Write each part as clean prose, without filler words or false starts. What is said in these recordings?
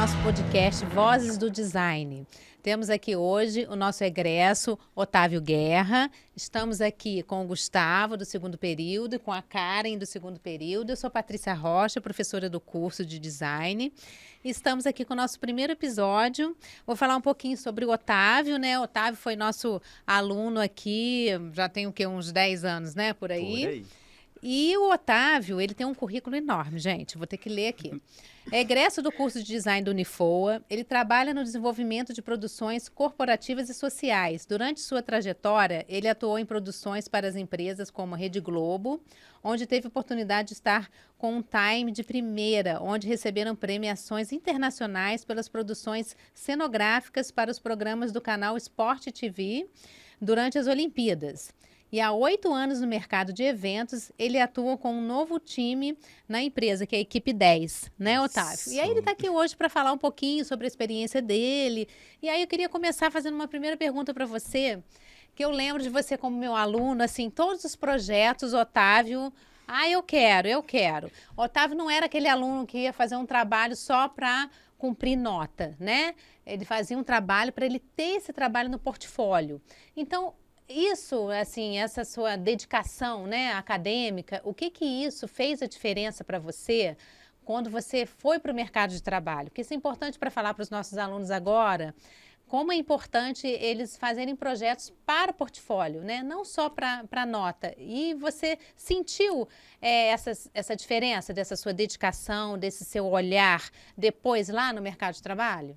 nosso podcast Vozes do Design. Temos aqui hoje o nosso egresso, Otávio Guerra. Estamos aqui com o Gustavo, do segundo período, e com a Karen, do segundo período. Eu sou Patrícia Rocha, professora do curso de Design. E estamos aqui com o nosso primeiro episódio. Vou falar um pouquinho sobre o Otávio, né? O Otávio foi nosso aluno aqui, já tem o quê? Uns 10 anos, né? Por aí. Por aí. E o Otávio, ele tem um currículo enorme, gente. Vou ter que ler aqui. É egresso do curso de design do Unifoa. Ele trabalha no desenvolvimento de produções corporativas e sociais. Durante sua trajetória, ele atuou em produções para as empresas como a Rede Globo, onde teve oportunidade de estar com um time de primeira, onde receberam premiações internacionais pelas produções cenográficas para os programas do canal Sport TV durante as Olimpíadas. E há 8 anos no mercado de eventos, ele atua com um novo time na empresa, que é a Equipe 10, né, Otávio? E aí ele está aqui hoje para falar um pouquinho sobre a experiência dele. E aí eu queria começar fazendo uma primeira pergunta para você, que eu lembro de você como meu aluno, assim, todos os projetos, Otávio... eu quero. Otávio não era aquele aluno que ia fazer um trabalho só para cumprir nota, né? Ele fazia um trabalho para ele ter esse trabalho no portfólio. Então... isso, assim, essa sua dedicação, né, acadêmica, o que isso fez a diferença para você quando você foi para o mercado de trabalho? Porque isso é importante para falar para os nossos alunos agora, como é importante eles fazerem projetos para o portfólio, né, não só para nota. E você sentiu essa diferença dessa sua dedicação, desse seu olhar depois lá no mercado de trabalho?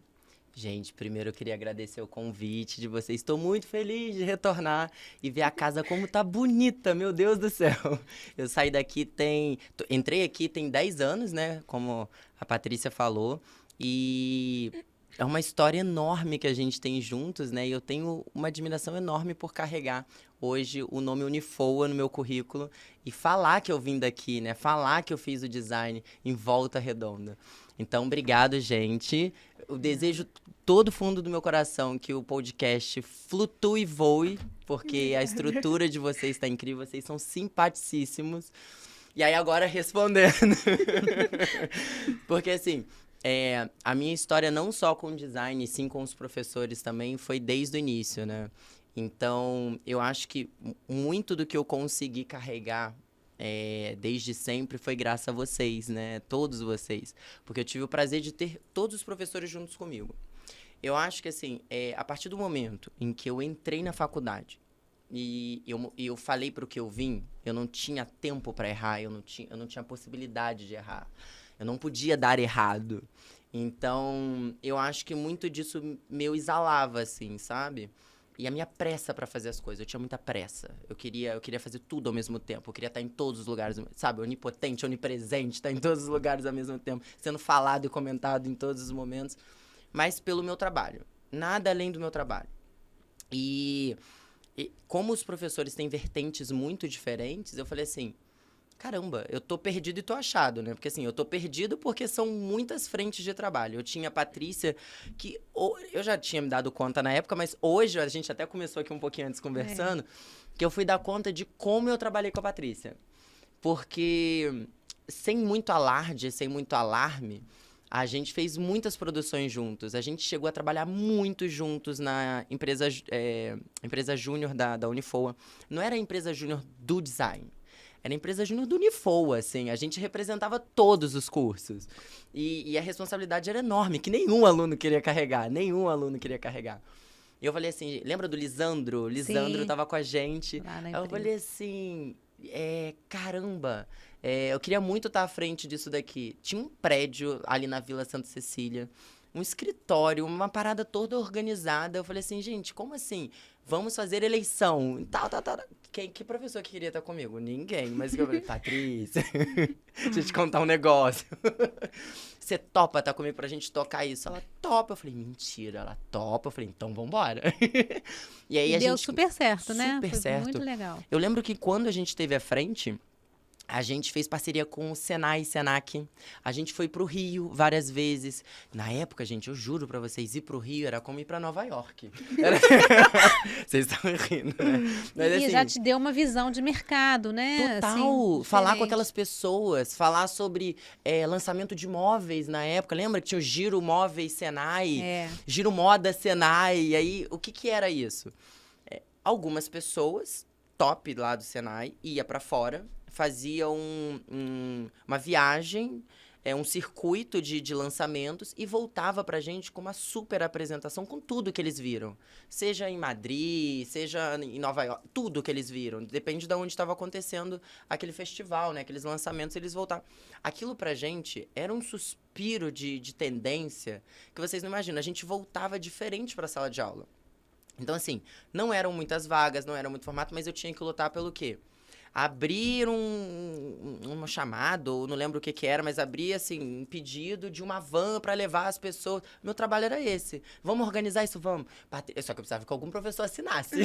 Gente, primeiro eu queria agradecer o convite de vocês. Estou muito feliz de retornar e ver a casa como tá bonita, meu Deus do céu. Eu saí daqui entrei aqui tem 10 anos, né, como a Patrícia falou, e é uma história enorme que a gente tem juntos, né, e eu tenho uma admiração enorme por carregar hoje o nome Unifoa no meu currículo e falar que eu vim daqui, né, falar que eu fiz o design em Volta Redonda. Então, obrigado, gente. Eu desejo todo fundo do meu coração que o podcast flutue e voe, porque a estrutura de vocês está incrível, vocês são simpaticíssimos. E aí, agora respondendo. Porque, assim, a minha história não só com o design, e sim com os professores também, foi desde o início, né? Então, eu acho que muito do que eu consegui carregar desde sempre foi graças a vocês, né? Todos vocês. Porque eu tive o prazer de ter todos os professores juntos comigo. Eu acho que, assim, a partir do momento em que eu entrei na faculdade e eu falei para o que eu vim, eu não tinha tempo para errar, eu não tinha possibilidade de errar. Eu não podia dar errado. Então, eu acho que muito disso me exalava, assim, sabe? E a minha pressa pra fazer as coisas, eu tinha muita pressa. Eu queria fazer tudo ao mesmo tempo. Eu queria estar em todos os lugares, sabe? Onipotente, onipresente, estar em todos os lugares ao mesmo tempo. Sendo falado e comentado em todos os momentos. Mas pelo meu trabalho. Nada além do meu trabalho. E como os professores têm vertentes muito diferentes, eu falei assim... Caramba, eu tô perdido e tô achado, né? Porque assim, eu tô perdido porque são muitas frentes de trabalho. Eu tinha a Patrícia, que eu já tinha me dado conta na época, mas hoje, a gente até começou aqui um pouquinho antes conversando, que eu fui dar conta de como eu trabalhei com a Patrícia. Porque, sem muito alarde, sem muito alarme, a gente fez muitas produções juntos. A gente chegou a trabalhar muito juntos na empresa júnior da Unifoa. Não era a empresa júnior do design. Era a empresa júnior do Unifoa, assim. A gente representava todos os cursos. E a responsabilidade era enorme, que nenhum aluno queria carregar. E eu falei assim, lembra do Lisandro? O Lisandro tava com a gente. Aí eu falei assim, caramba, eu queria muito estar à frente disso daqui. Tinha um prédio ali na Vila Santa Cecília, um escritório, uma parada toda organizada. Eu falei assim, gente, como assim? Vamos fazer eleição. Tal. Que professor que queria estar comigo? Ninguém. Mas eu falei, Patrícia, deixa eu te contar um negócio. Você topa estar comigo pra gente tocar isso? Ela topa. Eu falei, mentira. Ela topa. Eu falei, então vambora. E aí deu super certo, né? Super certo. Muito legal. Eu lembro que quando a gente esteve à frente, A gente fez parceria com o Senai, Senac. A gente foi pro Rio várias vezes. Na época, gente, eu juro pra vocês, ir pro Rio era como ir pra Nova York. Vocês estão rindo, né? Mas, E assim, já te deu uma visão de mercado, né? total, Assim, falar com diferente. aquelas pessoas, falar sobre lançamento de móveis na época. Lembra que tinha o Giro Móveis Senai? É. Giro Moda Senai. E aí, o que que era isso? Algumas pessoas, top lá do Senai, ia pra fora, fazia uma viagem, um circuito de lançamentos e voltava pra gente com uma super apresentação com tudo que eles viram. Seja em Madrid, seja em Nova York, tudo que eles viram. Depende de onde estava acontecendo aquele festival, né? Aqueles lançamentos, eles voltavam. Aquilo pra gente era um suspiro de tendência que vocês não imaginam. A gente voltava diferente pra sala de aula. Então, assim, não eram muitas vagas, não era muito formato, mas eu tinha que lutar pelo quê? Abrir um chamado, ou não lembro o que que era, mas abrir, assim, um pedido de uma van para levar as pessoas. Meu trabalho era esse. Vamos organizar isso? Vamos. Só que eu precisava que algum professor assinasse.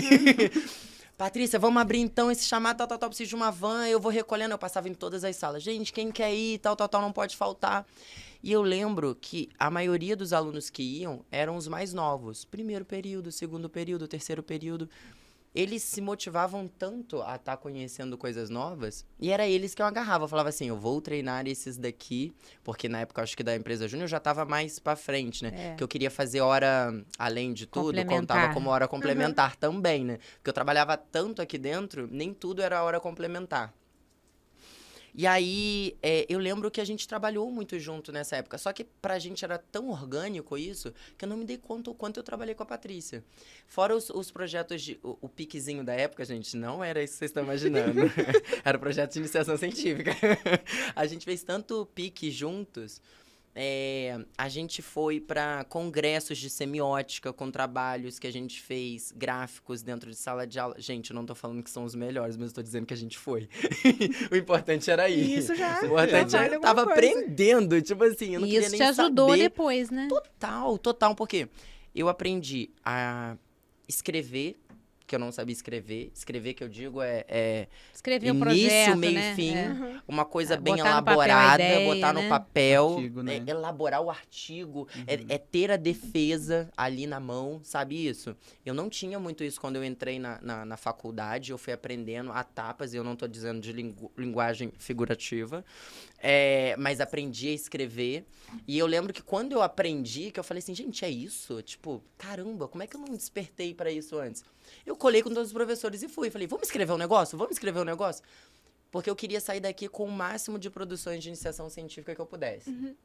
Patrícia, vamos abrir então esse chamado, tal, tal, tal, preciso de uma van, eu vou recolhendo. Eu passava em todas as salas. Gente, quem quer ir, tal, tal, tal, não pode faltar. E eu lembro que a maioria dos alunos que iam eram os mais novos. Primeiro período, segundo período, terceiro período. Eles se motivavam tanto a estar conhecendo coisas novas, e era eles que eu agarrava. Eu falava assim, eu vou treinar esses daqui, porque na época, acho que da empresa Júnior, eu já estava mais pra frente, né? É. Que eu queria fazer hora, além de tudo, Complementar. contava como hora complementar também, né? Porque eu trabalhava tanto aqui dentro, nem tudo era hora complementar. E aí, eu lembro que a gente trabalhou muito junto nessa época. Só que pra gente era tão orgânico isso, que eu não me dei conta o quanto eu trabalhei com a Patrícia. Fora os projetos de... O piquezinho da época, gente, não era isso que vocês estão imaginando. Era o projeto de iniciação científica. A gente fez tanto pique juntos... a gente foi para congressos de semiótica com trabalhos que a gente fez, gráficos dentro de sala de aula. Gente, eu não tô falando que são os melhores, mas eu tô dizendo que a gente foi. O importante era ir. Isso já. O importante já era vale eu tava alguma coisa. aprendendo, tipo assim, eu não E queria isso nem te ajudou saber. depois, né? Total, porque eu aprendi a escrever, que eu não sabia escrever. Escrever, que eu digo, Escrever o início, projeto, meio né? e fim. É. Uma coisa Botar bem no papel a elaborada, ideia, botar né? no papel, Artigo, né? elaborar o artigo, é ter a defesa ali na mão, sabe isso? Eu não tinha muito isso quando eu entrei na faculdade, eu fui aprendendo a tapas, e eu não tô dizendo de linguagem figurativa, mas aprendi a escrever. E eu lembro que quando eu aprendi, que eu falei assim, gente, é isso? Tipo, caramba, como é que eu não despertei pra isso antes? Eu colei com todos os professores e fui. Falei, vamos escrever um negócio? Vamos escrever um negócio? Porque eu queria sair daqui com o máximo de produções de iniciação científica que eu pudesse.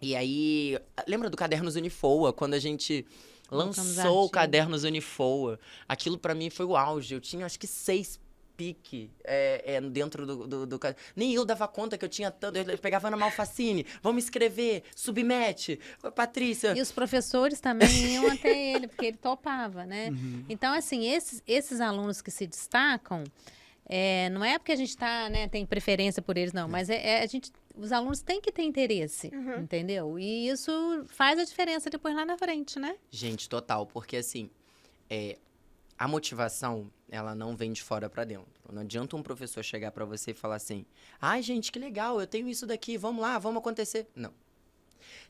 E aí, lembra do Cadernos Unifoa? Quando a gente Colocamos lançou o artigo. Cadernos Unifoa. Aquilo pra mim foi o auge. Eu tinha, acho que 6 pique dentro do... Nem eu dava conta que eu tinha tanto... Eu pegava Ana Malfacine, vamos escrever, submete. Patrícia... E os professores também iam até ele, porque ele topava, né? Então, assim, esses alunos que se destacam, não é porque a gente tem preferência por eles, não, mas os alunos têm que ter interesse, entendeu? E isso faz a diferença depois lá na frente, né? Gente, total, porque assim, a motivação, ela não vem de fora pra dentro. Não adianta um professor chegar pra você e falar assim, ai, gente, que legal, eu tenho isso daqui, vamos lá, vamos acontecer. Não.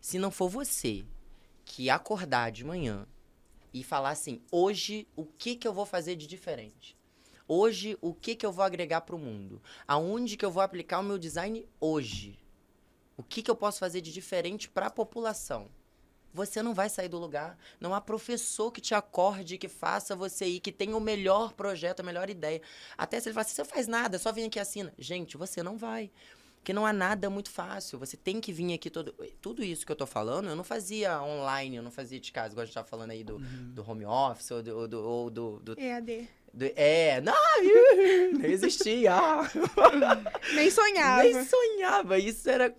Se não for você que acordar de manhã e falar assim, hoje, o que eu vou fazer de diferente? Hoje, o que eu vou agregar pro mundo? Aonde que eu vou aplicar o meu design hoje? O que eu posso fazer de diferente pra população? Você não vai sair do lugar. Não há professor que te acorde, que faça você ir, que tenha o melhor projeto, a melhor ideia. Até se ele falar assim, você não faz nada, só vem aqui e assina. Gente, você não vai. Porque não há nada muito fácil. Você tem que vir aqui tudo isso que eu tô falando, eu não fazia online, eu não fazia de casa, igual a gente tava falando aí do home office ou do EAD. não existia. Nem sonhava. Nem sonhava. Isso era...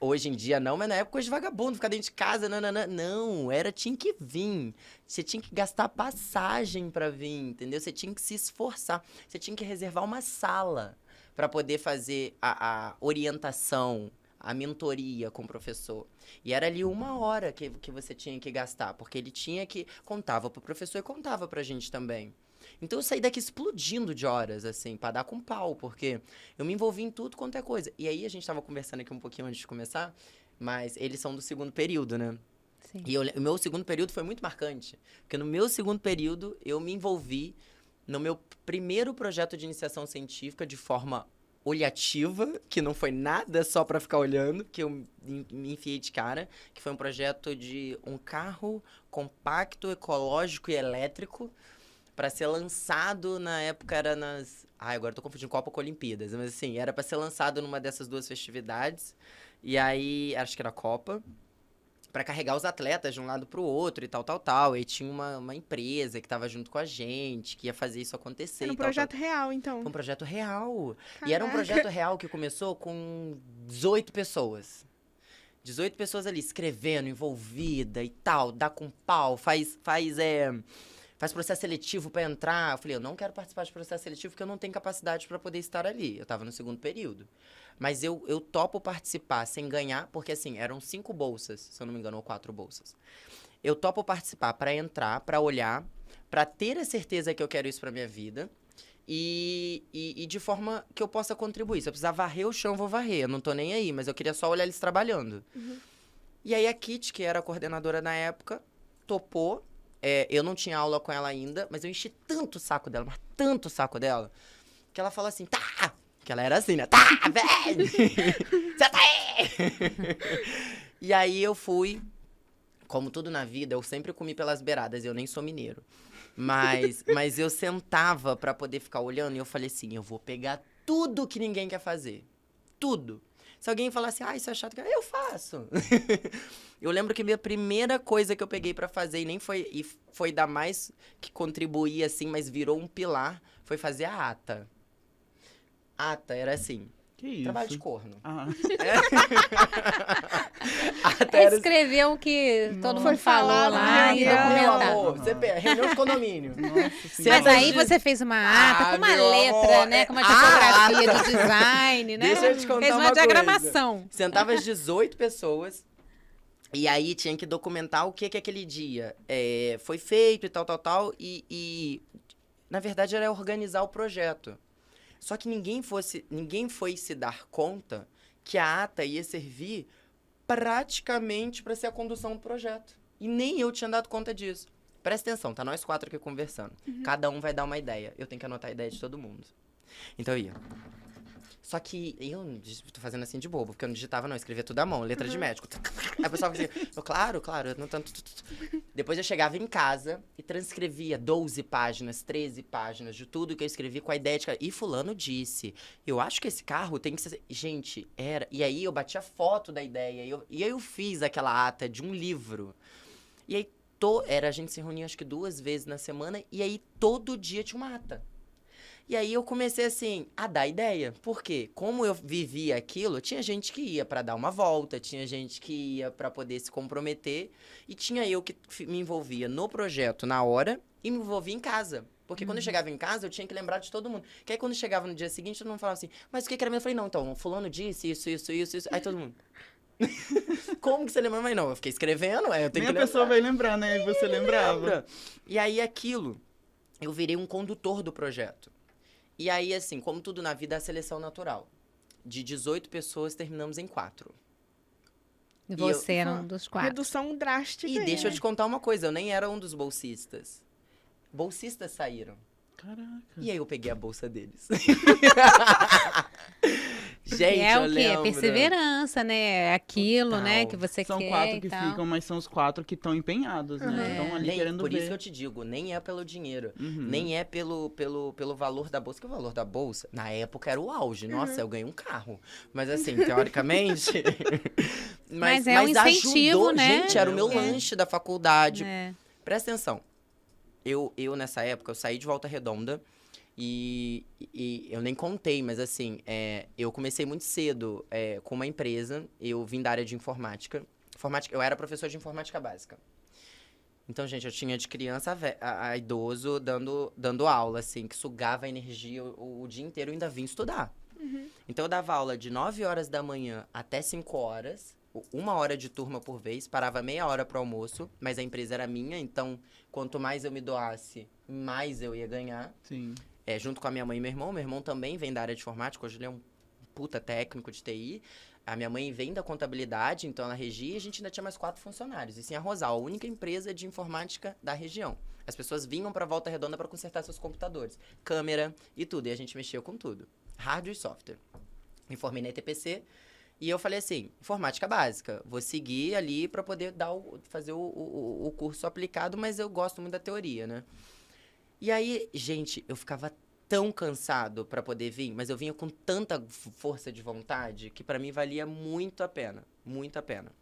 Hoje em dia não, mas na época coisa de vagabundo, ficar dentro de casa, não, tinha que vir. Você tinha que gastar passagem pra vir, entendeu? Você tinha que se esforçar. Você tinha que reservar uma sala pra poder fazer a orientação, a mentoria com o professor. E era ali 1 hora que você tinha que gastar, porque ele tinha que... Contava pro professor e contava pra gente também. Então eu saí daqui explodindo de horas, assim, pra dar com pau, porque eu me envolvi em tudo quanto é coisa. E aí a gente tava conversando aqui um pouquinho antes de começar, mas eles são do segundo período, né? Sim. E o meu segundo período foi muito marcante, porque no meu segundo período eu me envolvi no meu primeiro projeto de iniciação científica de forma olhativa, que não foi nada só pra ficar olhando, que eu me enfiei de cara, que foi um projeto de um carro compacto, ecológico e elétrico para ser lançado, na época era nas... agora eu tô confundindo Copa com Olimpíadas, mas assim, era para ser lançado numa dessas duas festividades, e aí, acho que era a Copa, para carregar os atletas de um lado pro outro e tal. E tinha uma empresa que tava junto com a gente, que ia fazer isso acontecer. Era um e tal. projeto real, então. Foi um projeto real. Caraca. E era um projeto real que começou com 18 pessoas. 18 pessoas ali, escrevendo, envolvida e tal, dá com pau, faz processo seletivo para entrar. Eu falei, eu não quero participar de processo seletivo porque eu não tenho capacidade para poder estar ali. Eu tava no segundo período. Mas eu topo participar sem ganhar, porque assim, eram 5 bolsas, se eu não me engano, ou 4 bolsas. Eu topo participar para entrar, para olhar, para ter a certeza que eu quero isso pra minha vida e de forma que eu possa contribuir. Se eu precisar varrer o chão, eu vou varrer. Eu não tô nem aí, mas eu queria só olhar eles trabalhando. Uhum. E aí a Kit, que era a coordenadora na época, topou. Eu não tinha aula com ela ainda, mas eu enchi tanto o saco dela, mas tanto o saco dela, que ela falou assim, tá! Que ela era assim, né? Tá, velho! Você tá aí! E aí eu fui, como tudo na vida, eu sempre comi pelas beiradas, eu nem sou mineiro. Mas eu sentava pra poder ficar olhando e eu falei assim, eu vou pegar tudo que ninguém quer fazer. Tudo. Se alguém falar assim, isso é chato, eu faço. Eu lembro que minha primeira coisa que eu peguei pra fazer, e foi da mais que contribuía assim, mas virou um pilar, foi fazer a ata. Ata era assim, Que isso? trabalho de corno. Ah. Ata era assim, Escrever o que todo Foi mundo falou falado lá na e reunião. meu documentar. amor, reunião de condomínio. Nossa Mas senhora. aí você fez uma ata com uma meu letra, amor, né? Com uma a tipografia ata. de design, né? Deixa eu te contar Fez uma uma coisa. diagramação. Sentava as 18 pessoas e aí tinha que documentar o que aquele dia foi feito e tal. E na verdade, era organizar o projeto. Só que ninguém foi se dar conta que a ata ia servir praticamente para ser a condução do projeto. E nem eu tinha dado conta disso. Presta atenção, tá nós 4 aqui conversando. Cada um vai dar uma ideia. Eu tenho que anotar a ideia de todo mundo. Então eu ia. Só que eu tô fazendo assim de bobo, porque eu não digitava, não. Eu escrevia tudo à mão, letra de médico. Aí o pessoal fazia, claro, eu não tanto. Depois eu chegava em casa e transcrevia 12 páginas, 13 páginas de tudo que eu escrevi com a ideia de... E fulano disse, eu acho que esse carro tem que ser... Gente, era... E aí eu batia foto da ideia. E aí eu fiz aquela ata de um livro. E aí a gente se reunia acho que 2 vezes na semana. E aí todo dia tinha uma ata. E aí eu comecei, assim, a dar ideia. Por quê? Como eu vivia aquilo, tinha gente que ia pra dar uma volta, tinha gente que ia pra poder se comprometer, e tinha eu que me envolvia no projeto na hora e me envolvia em casa. Porque quando eu chegava em casa, eu tinha que lembrar de todo mundo. Que aí quando chegava no dia seguinte, todo mundo falava assim, mas o que era mesmo? Eu falei, não, então, fulano disse isso. Aí todo mundo... Como que você lembra? Mas não, eu fiquei escrevendo, eu tenho Nem que a pessoa lembrar. vai lembrar, né? E você lembrava. Lembra? E aí aquilo, eu virei um condutor do projeto. E aí, assim, como tudo na vida, é a seleção natural. De 18 pessoas, terminamos em 4. E você era um dos 4. Redução drástica. E aí, deixa eu né? te contar uma coisa, eu nem era um dos bolsistas. Bolsistas saíram. Caraca. E aí eu peguei a bolsa deles. Que Gente, é o eu quê? lembro. Perseverança, né? É aquilo, Total. né? Que você São quer 4 e que tal. ficam, mas são os 4 que estão empenhados, né? Estão ali Nem, querendo por ver. isso que eu te digo, nem é pelo dinheiro, Uhum. nem é pelo valor da bolsa, que o valor da bolsa, na época, era o auge. Nossa, eu ganhei um carro. Mas assim, teoricamente... Mas é um incentivo, ajudou. né? Gente, era o meu É. lanche da faculdade. É. Presta atenção. Eu, nessa época, eu saí de Volta Redonda e eu nem contei, mas assim, eu comecei muito cedo com uma empresa. Eu vim da área de informática. Eu era professor de informática básica. Então, gente, eu tinha de criança a idoso dando aula, assim, que sugava energia o dia inteiro e ainda vim estudar. Então, eu dava aula de 9 horas da manhã até 5 horas. uma hora de turma por vez, parava meia hora pro almoço, mas a empresa era minha, então quanto mais eu me doasse, mais eu ia ganhar. Sim. Junto com a minha mãe e meu irmão também vem da área de informática, hoje ele é um puta técnico de TI. A minha mãe vem da contabilidade, então ela regia, e a gente ainda tinha mais 4 funcionários. Isso em Arrozal, a única empresa de informática da região. As pessoas vinham pra Volta Redonda para consertar seus computadores, câmera e tudo, e a gente mexia com tudo, hardware e software. Me formei na ETPC e eu falei assim, informática básica, vou seguir ali para poder fazer o curso aplicado, mas eu gosto muito da teoria, né? E aí, gente, eu ficava tão cansado para poder vir, mas eu vinha com tanta força de vontade que para mim valia muito a pena, muito a pena.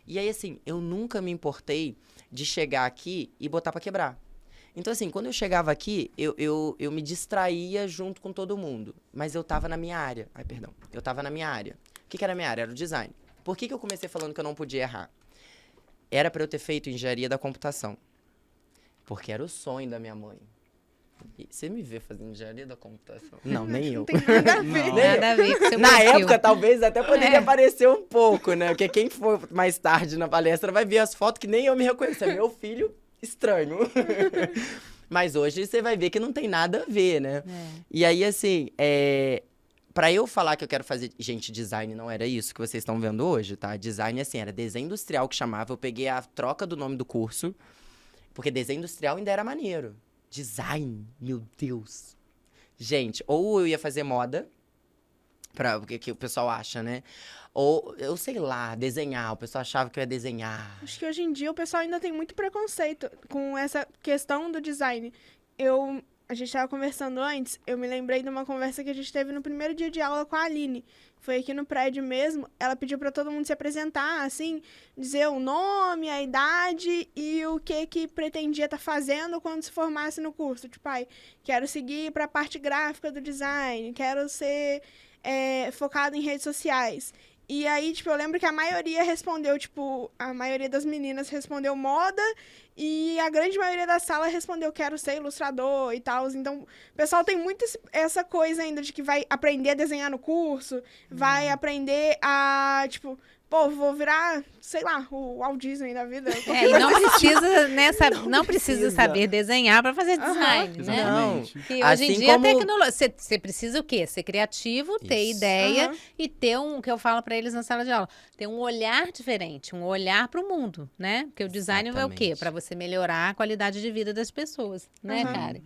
E aí, assim, eu nunca me importei de chegar aqui e botar para quebrar. Então, assim, quando eu chegava aqui, eu me distraía junto com todo mundo. Mas eu tava na minha área. Ai, perdão. Eu tava na minha área. O que era a minha área? Era o design. Por que eu comecei falando que eu não podia errar? Era para eu ter feito engenharia da computação. Porque era o sonho da minha mãe. E você me vê fazendo engenharia da computação? Não, nem eu. Não tem nada a ver. Não. Nada a ver com seu Na perfil. época, talvez até poderia aparecer um pouco, né? Porque quem for mais tarde na palestra vai ver as fotos que nem eu me reconheço. É meu filho estranho. Mas hoje você vai ver que não tem nada a ver, né? E aí, assim, pra eu falar que eu quero fazer... Gente, design não era isso que vocês estão vendo hoje, tá? Design, assim, era desenho industrial que chamava. Eu peguei a troca do nome do curso, porque desenho industrial ainda era maneiro. Design, meu Deus. Gente, ou eu ia fazer moda, porque que o pessoal acha, né? Ou, eu sei lá, desenhar. O pessoal achava que eu ia desenhar. Acho que hoje em dia o pessoal ainda tem muito preconceito com essa questão do design. A gente estava conversando antes, eu me lembrei de uma conversa que a gente teve no primeiro dia de aula com a Aline. Foi aqui no prédio mesmo. Ela pediu para todo mundo se apresentar, assim, dizer o nome, a idade e o que pretendia estar fazendo quando se formasse no curso. Tipo, quero seguir para a parte gráfica do design, quero ser focado em redes sociais. E aí, tipo, eu lembro que a maioria respondeu, tipo, a maioria das meninas respondeu moda e a grande maioria da sala respondeu quero ser ilustrador e tal. Então, o pessoal tem muito essa coisa ainda de que vai aprender a desenhar no curso, vai aprender a, tipo, pô, vou virar, sei lá, o Walt Disney da vida. E não precisa, né, não precisa saber desenhar para fazer design, né? Não. Que hoje Assim em dia como- a tecnologia... Você precisa o quê? Ser criativo, ter Isso. ideia Aham. e ter que eu falo para eles na sala de aula, ter um olhar diferente, um olhar para o mundo, né? Porque o design é o quê? Exatamente. Para você melhorar a qualidade de vida das pessoas, né, Aham. Karen?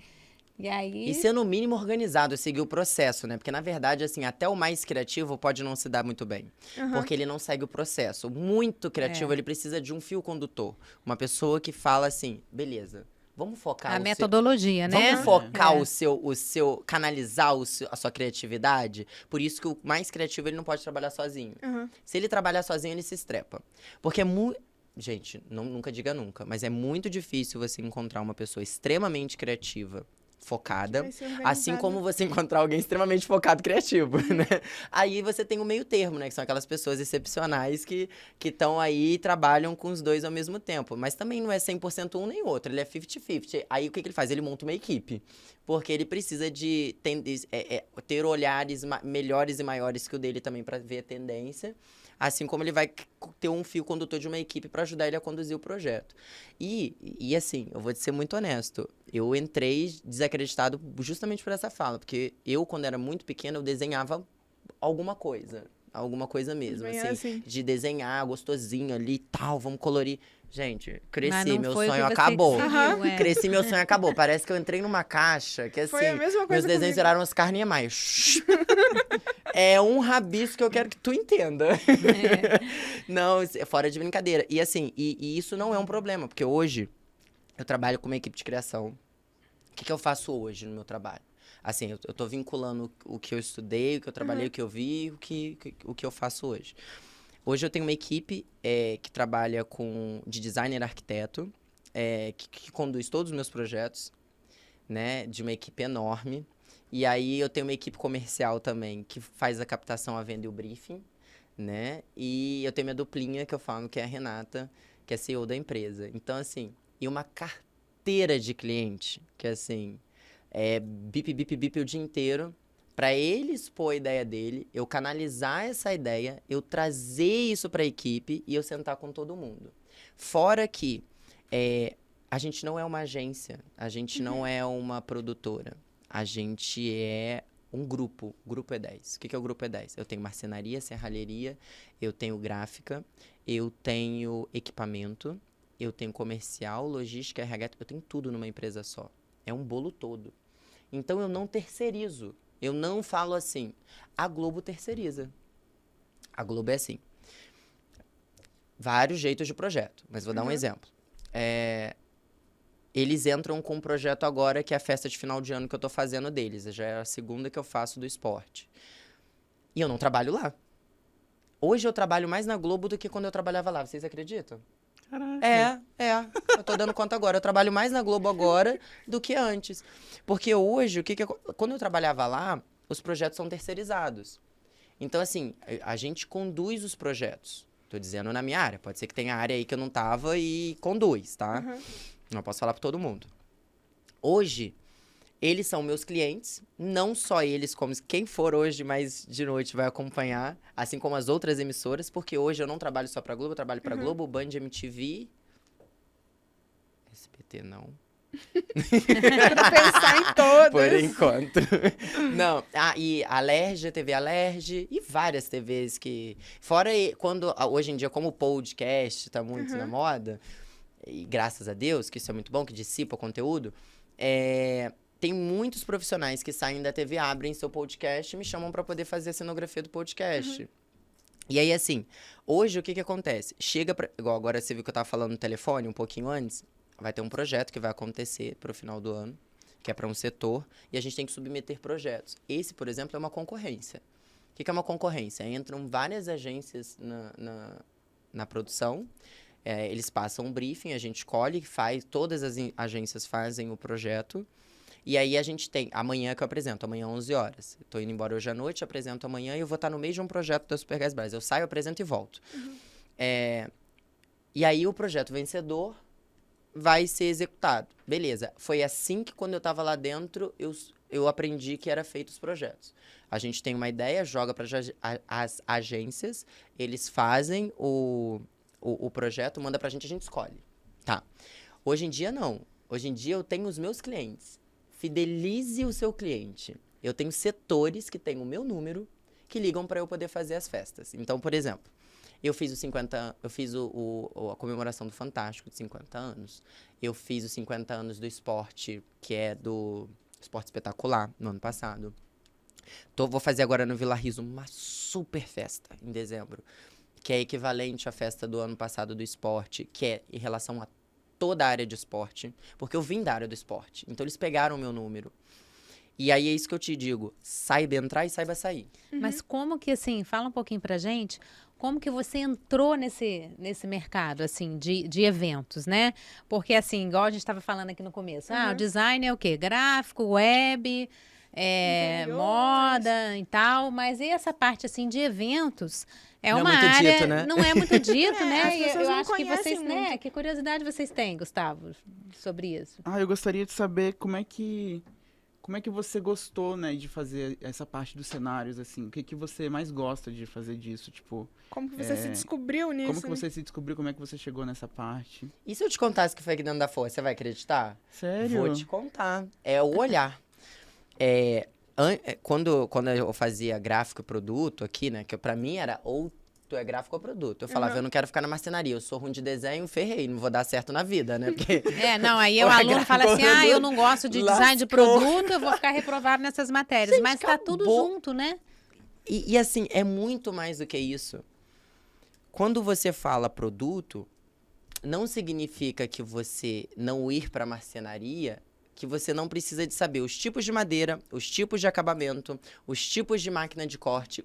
E aí... E ser no mínimo organizado, seguir o processo, né? Porque, na verdade, assim, até o mais criativo pode não se dar muito bem. Aham. Porque ele não segue o processo. Muito criativo, ele precisa de um fio condutor. Uma pessoa que fala assim, beleza, vamos focar A o metodologia, seu... né? Vamos focar É. o seu... Canalizar a sua criatividade. Por isso que o mais criativo, ele não pode trabalhar sozinho. Aham. Se ele trabalhar sozinho, ele se estrepa. Porque é muito... Gente, nunca diga nunca, mas é muito difícil você encontrar uma pessoa extremamente criativa, focada, Vai ser assim organizado. como você encontrar alguém extremamente focado e criativo, né? Aí você tem o meio termo, né? Que são aquelas pessoas excepcionais que estão aí e trabalham com os dois ao mesmo tempo. Mas também não é 100% um nem outro, ele é 50-50. Aí o que ele faz? Ele monta uma equipe. Porque ele precisa de ter olhares melhores e maiores que o dele também para ver a tendência. Assim como ele vai ter um fio condutor de uma equipe para ajudar ele a conduzir o projeto. E assim, eu vou te ser muito honesto. Eu entrei desacreditado justamente por essa fala. Porque eu, quando era muito pequena, eu desenhava alguma coisa. Alguma coisa mesmo, Bem assim. assim. De desenhar gostosinho ali e tal, vamos colorir. Gente, cresci, não meu foi o sonho que você acabou. seguiu, é. Cresci, meu sonho acabou. Parece que eu entrei numa caixa que, assim, Foi a mesma meus coisa desenhos comigo. viraram Oscar Niemeyer. É um rabisco que eu quero que tu entenda. Não, é fora de brincadeira. E assim, e isso não é um problema, porque hoje eu trabalho com uma equipe de criação. O que eu faço hoje no meu trabalho? Assim, eu tô vinculando o que eu estudei, o que eu trabalhei, o que eu vi, o que eu faço hoje. Hoje eu tenho uma equipe que trabalha de designer arquiteto, que conduz todos os meus projetos, né? De uma equipe enorme. E aí eu tenho uma equipe comercial também, que faz a captação, a venda e o briefing, né? E eu tenho minha duplinha, que eu falo, que é a Renata, que é CEO da empresa. Então, assim, e uma carteira de cliente, que assim, bip, bip, bip o dia inteiro, Para ele expor a ideia dele, eu canalizar essa ideia, eu trazer isso para a equipe e eu sentar com todo mundo. Fora que a gente não é uma agência, a gente não é uma produtora, a gente é um grupo. O Grupo E10. O que é o Grupo E10? Eu tenho marcenaria, serralheria, eu tenho gráfica, eu tenho equipamento, eu tenho comercial, logística, RH, eu tenho tudo numa empresa só. É um bolo todo. Então, eu não terceirizo. Eu não falo assim, a Globo terceiriza. A Globo é assim. Vários jeitos de projeto, mas vou dar um exemplo. Eles entram com um projeto agora, que é a festa de final de ano que eu tô fazendo deles. Já é a segunda que eu faço do esporte. E eu não trabalho lá. Hoje eu trabalho mais na Globo do que quando eu trabalhava lá. Vocês acreditam? Caraca. Eu tô dando conta agora. Eu trabalho mais na Globo agora do que antes. Porque hoje, quando eu trabalhava lá, os projetos são terceirizados. Então, assim, a gente conduz os projetos. Tô dizendo na minha área. Pode ser que tenha área aí que eu não tava e conduz, tá? Não posso falar pra todo mundo. Hoje, eles são meus clientes. Não só eles, como quem for hoje, mas de noite vai acompanhar. Assim como as outras emissoras. Porque hoje eu não trabalho só pra Globo. Eu trabalho pra Globo, Band, MTV... SBT, não. Pra pensar em todas. Por enquanto. Não, e Alerj, TV Alerj e várias TVs que... Fora quando, hoje em dia, como o podcast tá muito na moda, e graças a Deus, que isso é muito bom, que dissipa o conteúdo, tem muitos profissionais que saem da TV, abrem seu podcast e me chamam pra poder fazer a cenografia do podcast. E aí, assim, hoje o que acontece? Igual agora você viu que eu tava falando no telefone um pouquinho antes, vai ter um projeto que vai acontecer pro final do ano, que é para um setor, e a gente tem que submeter projetos. Esse, por exemplo, é uma concorrência. O que é uma concorrência? Entram várias agências na produção, eles passam um briefing, a gente escolhe, todas as agências fazem o projeto, e aí a gente tem, amanhã que eu apresento, amanhã 11 horas. Estou indo embora hoje à noite, apresento amanhã, e eu vou estar no meio de um projeto da Supergás Brasil. Eu saio, apresento e volto. E aí o projeto vencedor vai ser executado. Beleza. Foi assim que quando eu estava lá dentro, eu aprendi que era feito os projetos. A gente tem uma ideia, joga para as agências, eles fazem o projeto, manda pra gente, a gente escolhe. Tá. Hoje em dia, não. Hoje em dia, eu tenho os meus clientes. Fidelize o seu cliente. Eu tenho setores que têm o meu número, que ligam para eu poder fazer as festas. Então, por exemplo, eu fiz a comemoração do Fantástico de 50 anos. Eu fiz os 50 anos do esporte, que é do Esporte Espetacular, no ano passado. Vou fazer agora no Vila Riso uma super festa em dezembro, que é equivalente à festa do ano passado do esporte, que é em relação a toda a área de esporte, porque eu vim da área do esporte. Então, eles pegaram o meu número. E aí, é isso que eu te digo. Saiba entrar e saiba sair. Mas como que, assim, fala um pouquinho pra gente, como que você entrou nesse mercado, assim, de eventos, né? Porque, assim, igual a gente estava falando aqui no começo, o design é o quê? Gráfico, web, moda e tal, mas e essa parte, assim, de eventos... É uma área, dito, né? não é muito dito, né? As pessoas Eu não acho que vocês, conhecem né? muito. Que curiosidade vocês têm, Gustavo, sobre isso? Eu gostaria de saber como é que você gostou, né, de fazer essa parte dos cenários, assim. O que você mais gosta de fazer disso, tipo... Como que você se descobriu nisso? Como que você se descobriu, como é que você chegou nessa parte? E se eu te contasse que foi aqui dentro da Força, você vai acreditar? Sério? Vou te contar. É o olhar. Quando eu fazia gráfico e produto aqui, né? Que pra mim era ou tu é gráfico ou produto. Eu falava, eu não quero ficar na marcenaria, eu sou ruim de desenho, ferrei, não vou dar certo na vida, né? Porque não, aí o ou é aluno gráfico fala ou assim, produto, eu não gosto de design de lascou. produto, eu vou ficar reprovado nessas matérias. Gente, Mas tá tudo acabou. junto, né? E assim, é muito mais do que isso. Quando você fala produto, não significa que você não ir para marcenaria, que você não precisa de saber os tipos de madeira, os tipos de acabamento, os tipos de máquina de corte,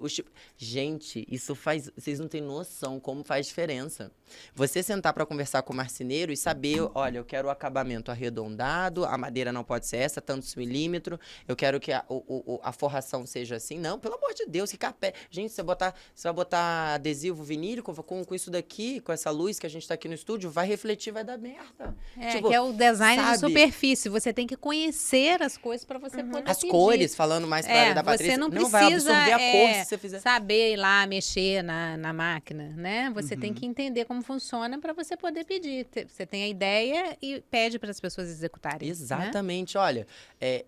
Gente, isso faz... Vocês não têm noção como faz diferença. Você sentar para conversar com o marceneiro e saber, olha, eu quero o acabamento arredondado, a madeira não pode ser essa, tantos milímetros, eu quero que a forração seja assim. Não, pelo amor de Deus, que capé. Gente, você vai botar adesivo vinílico com isso daqui, com essa luz que a gente tá aqui no estúdio, vai refletir, vai dar merda. Que é o design de sabe? superfície. Você tem que conhecer as coisas para você poder As pedir. cores, falando mais pra área da Patrícia, você não vai precisa absorver a cor se você fizer. saber ir lá mexer na máquina, né? Você tem Uhum. que entender como funciona para você poder pedir. Você tem a ideia e pede para as pessoas executarem. Né? Exatamente, olha,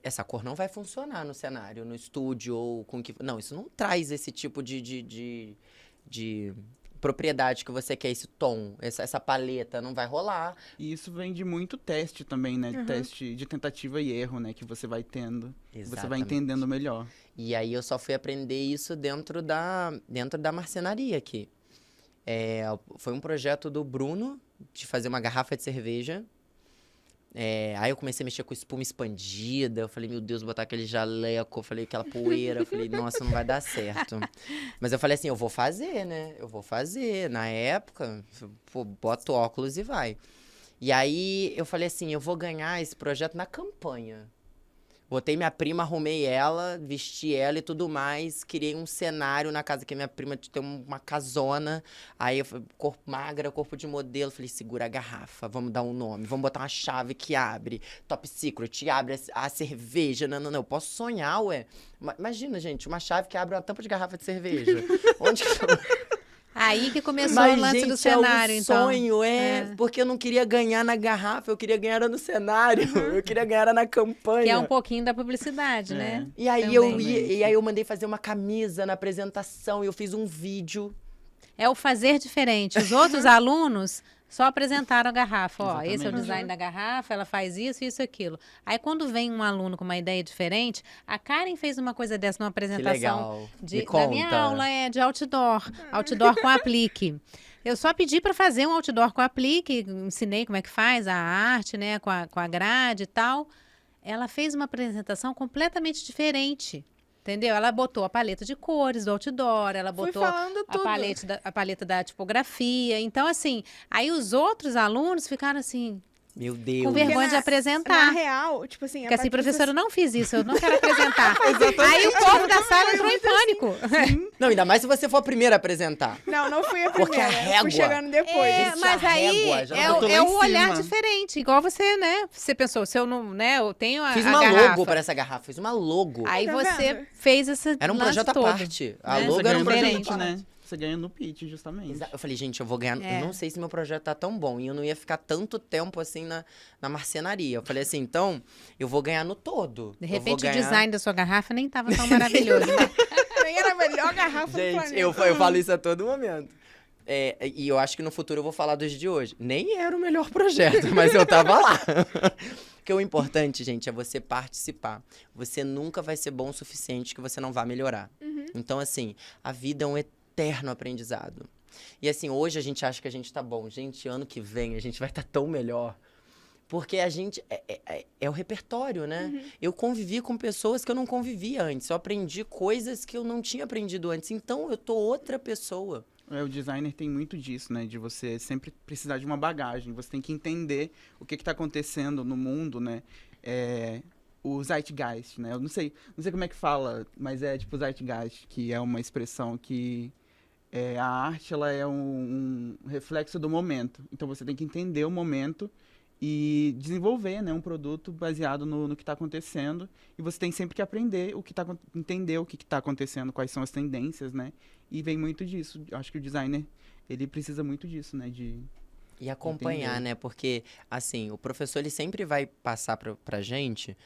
essa cor não vai funcionar no cenário, no estúdio ou com que... Não, isso não traz esse tipo de propriedade que você quer, esse tom, essa paleta, não vai rolar. E isso vem de muito teste também, né? Teste de tentativa e erro, né? Que você vai tendo. Você vai Exatamente. entendendo melhor. E aí eu só fui aprender isso dentro da marcenaria aqui. Foi um projeto do Bruno, de fazer uma garrafa de cerveja. Aí eu comecei a mexer com espuma expandida. Eu falei, meu Deus, botar aquele jaleco. Eu falei, aquela poeira. Eu falei, nossa, não vai dar certo. Mas eu falei assim, eu vou fazer, né? Eu vou fazer. Na época, pô, boto óculos e vai. E aí eu falei assim, eu vou ganhar esse projeto na campanha. Botei minha prima, arrumei ela, vesti ela e tudo mais. Criei um cenário na casa que minha prima tem uma casona. Aí eu falei, corpo magra, corpo de modelo. Falei, segura a garrafa, vamos dar um nome. Vamos botar uma chave que abre. Top Secret, abre a cerveja. Não, eu posso sonhar, ué. Imagina, gente, uma chave que abre uma tampa de garrafa de cerveja. Onde que... Aí que começou Mas, o lance gente, do cenário, é um então. sonho, porque eu não queria ganhar na garrafa, eu queria ganhar no cenário, eu queria ganhar na campanha. Que é um pouquinho da publicidade, né? E aí, Também. eu mandei fazer uma camisa na apresentação, e eu fiz um vídeo. É o fazer diferente. Os outros alunos só apresentaram a garrafa. Ó, esse é o Exatamente. design da garrafa, ela faz isso, isso, aquilo. Aí, quando vem um aluno com uma ideia diferente, a Karen fez uma coisa dessa numa Que apresentação legal. Me da minha conta. aula de outdoor. Outdoor com aplique. Eu só pedi para fazer um outdoor com aplique, ensinei como é que faz a arte, né, com a grade e tal. Ela fez uma apresentação completamente diferente. Entendeu? Ela botou a paleta de cores do outdoor, ela Fui botou falando a tudo. paleta da tipografia. Então, assim, aí os outros alunos ficaram assim, Meu Deus. com vergonha de Na apresentar. real, tipo assim... Porque assim, Patrícia- professora, eu não fiz isso, eu não quero apresentar. Aí o povo da sala entrou em pânico. Não, ainda mais se você for a primeira a apresentar. Não fui a primeira. Porque a eu régua- fui chegando depois. Gente, Mas a aí régua já é, botou lá é em um olhar cima. diferente. Igual você, né? Você pensou, se eu não, né? Eu tenho a Fiz a uma garrafa. logo para essa garrafa, fiz uma logo. Aí Tá você vendo? fez essa Era um lance projeto à todo. parte. A né? logo Você era ganha um no projeto à diferente, pitch, parte. né? Você ganha no pitch, justamente. Eu falei, gente, eu vou ganhar. É. Eu não sei se meu projeto tá tão bom. E eu não ia ficar tanto tempo assim na marcenaria. Eu falei assim, então, eu vou ganhar no todo. De Eu vou repente o ganhar... design da sua garrafa nem estava tão maravilhoso. Né? Nem era a melhor garrafa do Gente, planeta. eu falo isso a todo momento. E eu acho que no futuro eu vou falar dos de hoje. Nem era o melhor projeto, mas eu tava lá. Porque o importante, gente, é você participar. Você nunca vai ser bom o suficiente que você não vá melhorar. Então, assim, a vida é um eterno aprendizado. E assim, hoje a gente acha que a gente tá bom. Gente, ano que vem a gente vai estar tão melhor. Porque a gente... É o repertório, né? Eu convivi com pessoas que eu não convivia antes. Eu aprendi coisas que eu não tinha aprendido antes. Então, eu tô outra pessoa. O designer tem muito disso, né? De você sempre precisar de uma bagagem. Você tem que entender o que está acontecendo no mundo, né? O Zeitgeist, né? Eu não sei como é que fala, mas é tipo Zeitgeist, que é uma expressão que... a arte, ela é um reflexo do momento. Então, você tem que entender o momento e desenvolver, né, um produto baseado no que está acontecendo. E você tem sempre que aprender entender o que está acontecendo, quais são as tendências, né? E vem muito disso. Eu acho que o designer, ele precisa muito disso, né? E acompanhar, Entender. né? Porque, assim, o professor, ele sempre vai passar pra gente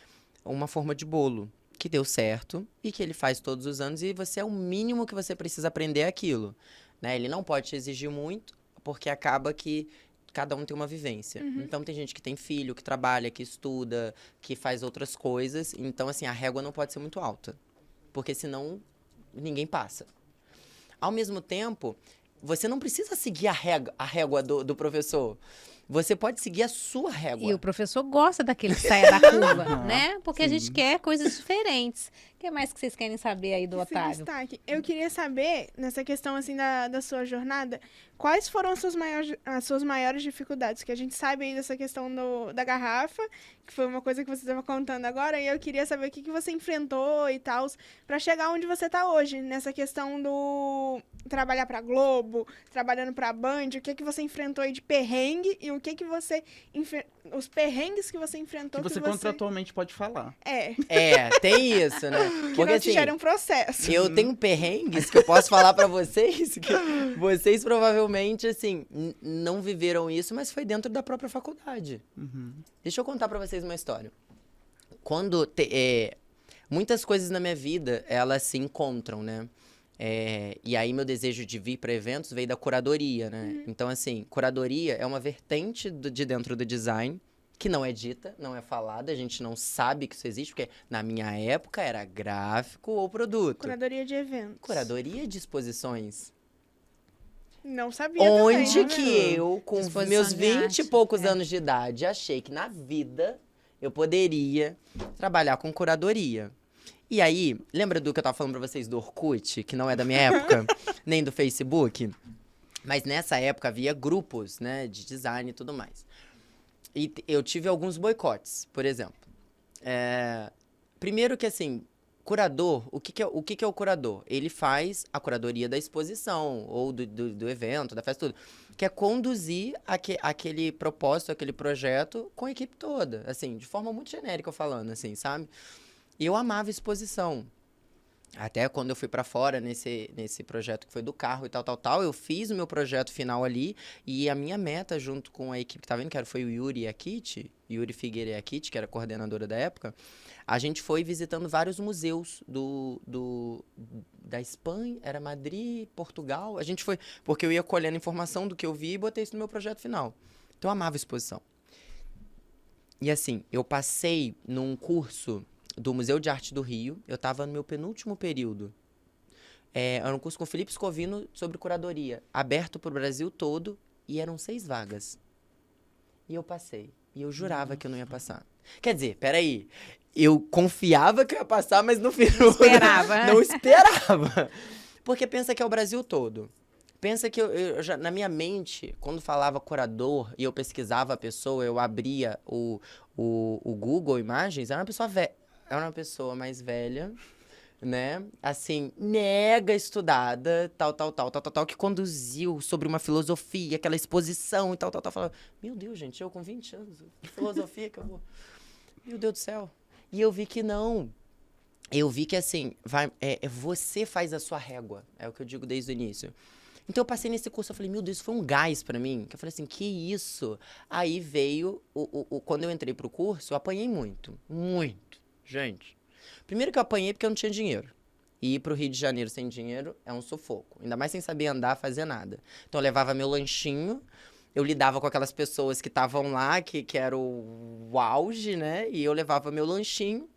uma forma de bolo que deu certo e que ele faz todos os anos e você é o mínimo que você precisa aprender aquilo, né? Ele não pode te exigir muito, porque acaba que cada um tem uma vivência. Então, tem gente que tem filho, que trabalha, que estuda, que faz outras coisas. Então, assim, a régua não pode ser muito alta, porque senão ninguém passa. Ao mesmo tempo, você não precisa seguir a régua do professor. Você pode seguir a sua régua. E o professor gosta daquele que saia da curva, Aham, né? Porque a gente sim. quer coisas diferentes. O que mais que vocês querem saber aí do Esse Otávio? destaque. Eu queria saber, nessa questão assim da sua jornada, quais foram as suas maiores dificuldades? Que a gente sabe aí dessa questão da garrafa, que foi uma coisa que você estava contando agora, e eu queria saber o que você enfrentou e tal, para chegar onde você está hoje, nessa questão do trabalhar para Globo, trabalhando para Band, o que você enfrentou aí de perrengue e o que que você... Os perrengues que você enfrentou. Que você contratualmente pode falar. Tem isso, né? Que Porque não te assim, gera um processo. eu tenho perrengues que eu posso falar pra vocês, que vocês provavelmente, assim, não viveram isso, mas foi dentro da própria faculdade. Deixa eu contar pra vocês uma história. Quando... muitas coisas na minha vida, elas se encontram, né? E aí, meu desejo de vir para eventos veio da curadoria, né? Então, assim, curadoria é uma vertente de dentro do design que não é dita, não é falada, a gente não sabe que isso existe, porque na minha época era gráfico ou produto. Curadoria de eventos. Curadoria de exposições. Não sabia Onde também, que eu, com Exposição meus de 20 arte, e poucos anos de idade, achei que na vida eu poderia trabalhar com curadoria. E aí, lembra do que eu tava falando pra vocês do Orkut, que não é da minha época, nem do Facebook? Mas nessa época havia grupos, né, de design e tudo mais. E eu tive alguns boicotes, por exemplo. Primeiro que, assim, curador, o que é o curador? Ele faz a curadoria da exposição, ou do evento, da festa, tudo. Que é conduzir aquele propósito, aquele projeto com a equipe toda, assim, de forma muito genérica falando, assim, sabe? E eu amava exposição. Até quando eu fui pra fora nesse projeto que foi do carro e tal, eu fiz o meu projeto final ali. E a minha meta, junto com a equipe que tá vendo, que foi o Yuri e a Kitty, Yuri Figueira e a Kitty, que era a coordenadora da época, a gente foi visitando vários museus da Espanha, era Madrid, Portugal. A gente foi, porque eu ia colhendo informação do que eu vi e botei isso no meu projeto final. Então eu amava exposição. E assim, eu passei num curso do Museu de Arte do Rio, eu estava no meu penúltimo período. Era um curso com o Felipe Scovino sobre curadoria, aberto para o Brasil todo, e eram 6 vagas. E eu passei. E eu jurava que eu não ia passar. Quer dizer, peraí, eu confiava que eu ia passar, mas no final... Esperava. Não esperava. Porque pensa que é o Brasil todo. Pensa que eu já, na minha mente, quando falava curador e eu pesquisava a pessoa, eu abria o Google Imagens, era uma pessoa mais velha, né? Assim, mega estudada, tal, que conduziu sobre uma filosofia, aquela exposição e tal. Falava, meu Deus, gente, eu com 20 anos, que filosofia que eu vou... Meu Deus do céu. E eu vi que não. Eu vi que, assim, você faz a sua régua. É o que eu digo desde o início. Então, eu passei nesse curso, eu falei, meu Deus, isso foi um gás pra mim. Que eu falei assim, que isso? Aí veio, quando eu entrei pro curso, eu apanhei muito. Gente, primeiro que eu apanhei porque eu não tinha dinheiro. E ir pro Rio de Janeiro sem dinheiro é um sufoco. Ainda mais sem saber andar, fazer nada. Então eu levava meu lanchinho, eu lidava com aquelas pessoas que estavam lá, que era o auge, né? E eu levava meu lanchinho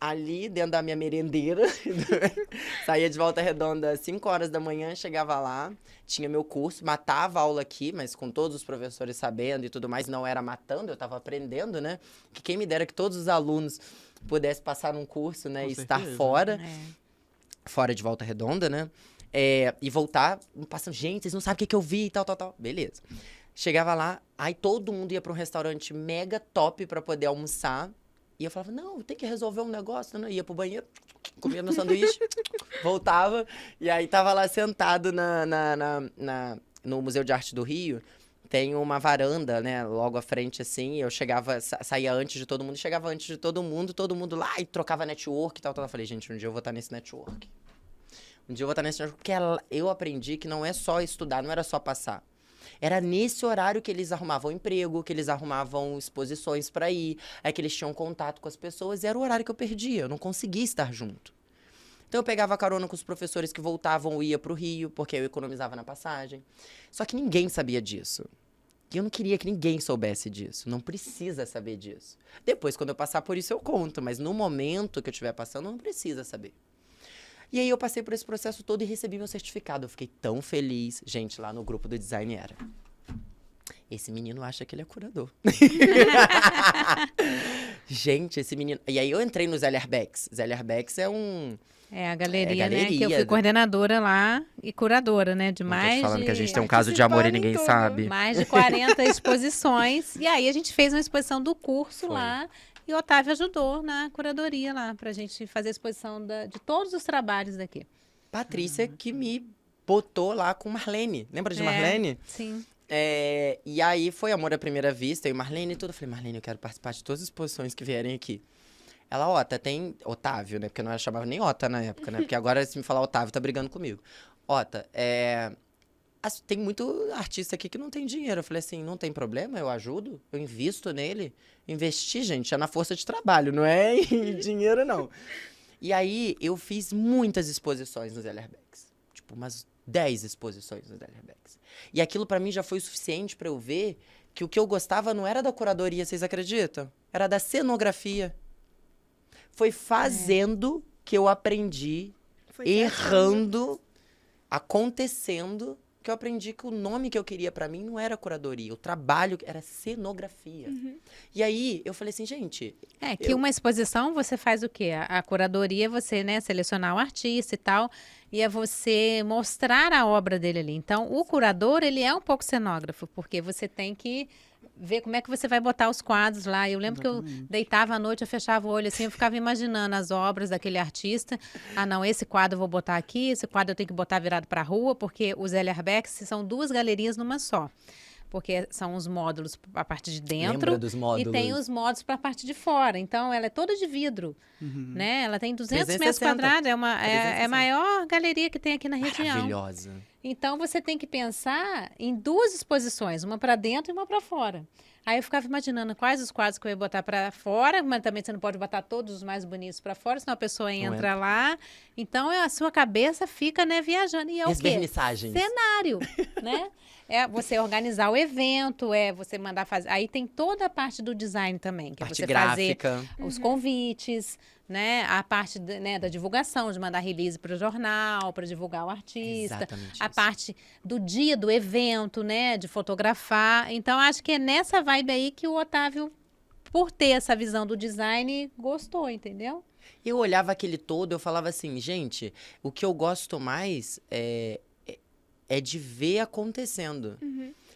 ali dentro da minha merendeira. Saía de Volta Redonda às 5 horas da manhã, chegava lá, tinha meu curso, matava a aula aqui, mas com todos os professores sabendo e tudo mais, não era matando, eu estava aprendendo, né? Que quem me dera que todos os alunos pudessem passar num curso, né? Com E estar certeza. fora, fora de Volta Redonda, né? E voltar, passando, gente, vocês não sabem o que eu vi e tal. Beleza. Chegava lá, aí todo mundo ia para um restaurante mega top para poder almoçar. E eu falava, não, tem que resolver um negócio, né? Ia pro banheiro, comia meu sanduíche, voltava. E aí tava lá sentado no Museu de Arte do Rio. Tem uma varanda, né, logo à frente, assim. Eu chegava, saía antes de todo mundo, chegava antes de todo mundo lá e trocava network e tal. Eu falei, gente, um dia eu vou estar nesse network. Porque eu aprendi que não é só estudar, não era só passar. Era nesse horário que eles arrumavam emprego, que eles arrumavam exposições pra ir, que eles tinham contato com as pessoas, e era o horário que eu perdia, eu não conseguia estar junto. Então eu pegava carona com os professores que voltavam ou ia pro Rio, porque eu economizava na passagem. Só que ninguém sabia disso. E eu não queria que ninguém soubesse disso, não precisa saber disso. Depois, quando eu passar por isso, eu conto, mas no momento que eu estiver passando, não precisa saber. E aí eu passei por esse processo todo e recebi meu certificado. Eu fiquei tão feliz. Gente, lá no grupo do design era. Esse menino acha que ele é curador. Gente, esse menino... E aí eu entrei no Zellerbex. Zellerbex é um... A galeria, né? galeria. Que eu fui coordenadora lá e curadora, né? De Não tô te mais falando de... que a gente tem um caso de amor e ninguém Participando em tudo. sabe. Mais de 40 exposições. E aí a gente fez uma exposição do curso Foi. lá. E o Otávio ajudou na curadoria lá, pra gente fazer a exposição de todos os trabalhos daqui. Patrícia que me botou lá com Marlene. Lembra de Marlene? Sim. E aí foi amor à primeira vista, eu e Marlene e tudo. Eu falei, Marlene, eu quero participar de todas as exposições que vierem aqui. Ela, Ota, tem... Otávio, né? Porque eu não chamava nem Ota na época, né? Porque agora, se me falar Otávio, tá brigando comigo. Ota, tem muito artista aqui que não tem dinheiro. Eu falei assim, não tem problema, eu ajudo, eu invisto nele. Investir, gente, é na força de trabalho, não é em dinheiro, não. E aí, eu fiz muitas exposições nos Ellerbex. Tipo, umas 10 exposições nos Ellerbex. E aquilo pra mim já foi o suficiente pra eu ver que o que eu gostava não era da curadoria, vocês acreditam? Era da cenografia. Foi fazendo que eu aprendi, Foi errando, acontecendo, que eu aprendi que o nome que eu queria pra mim não era curadoria, o trabalho era cenografia. E aí, eu falei assim, gente... Que uma exposição você faz o quê? A curadoria é você, né, selecionar o artista e tal, e é você mostrar a obra dele ali. Então, o curador, ele é um pouco cenógrafo, porque você tem que ver como é que você vai botar os quadros lá. Eu lembro que eu deitava à noite, eu fechava o olho assim, eu ficava imaginando as obras daquele artista. Ah, não, esse quadro eu vou botar aqui, esse quadro eu tenho que botar virado para a rua, porque os Ellerbex são 2 galerias numa só. Porque são os módulos para a parte de dentro. Lembra dos módulos? E tem os módulos para a parte de fora. Então, ela é toda de vidro, né? Ela tem 200 metros 360. quadrados. É a maior galeria que tem aqui na região. Maravilhosa. Então, você tem que pensar em 2 exposições, uma para dentro e uma para fora. Aí eu ficava imaginando quais os quadros que eu ia botar para fora, mas também você não pode botar todos os mais bonitos para fora, senão a pessoa entra lá. Então, a sua cabeça fica, né, viajando. E é o quê? Vernissagens. Cenário, né? É você organizar o evento, é você mandar fazer. Aí tem toda a parte do design também, que Parte é você gráfica. fazer os convites, né? A parte né, da divulgação, de mandar release para o jornal, para divulgar o artista. Exatamente A isso. parte do dia do evento, né? De fotografar. Então, acho que é nessa vibe aí que o Otávio, por ter essa visão do design, gostou, entendeu? Eu olhava aquele todo, eu falava assim, gente, o que eu gosto mais é de ver acontecendo.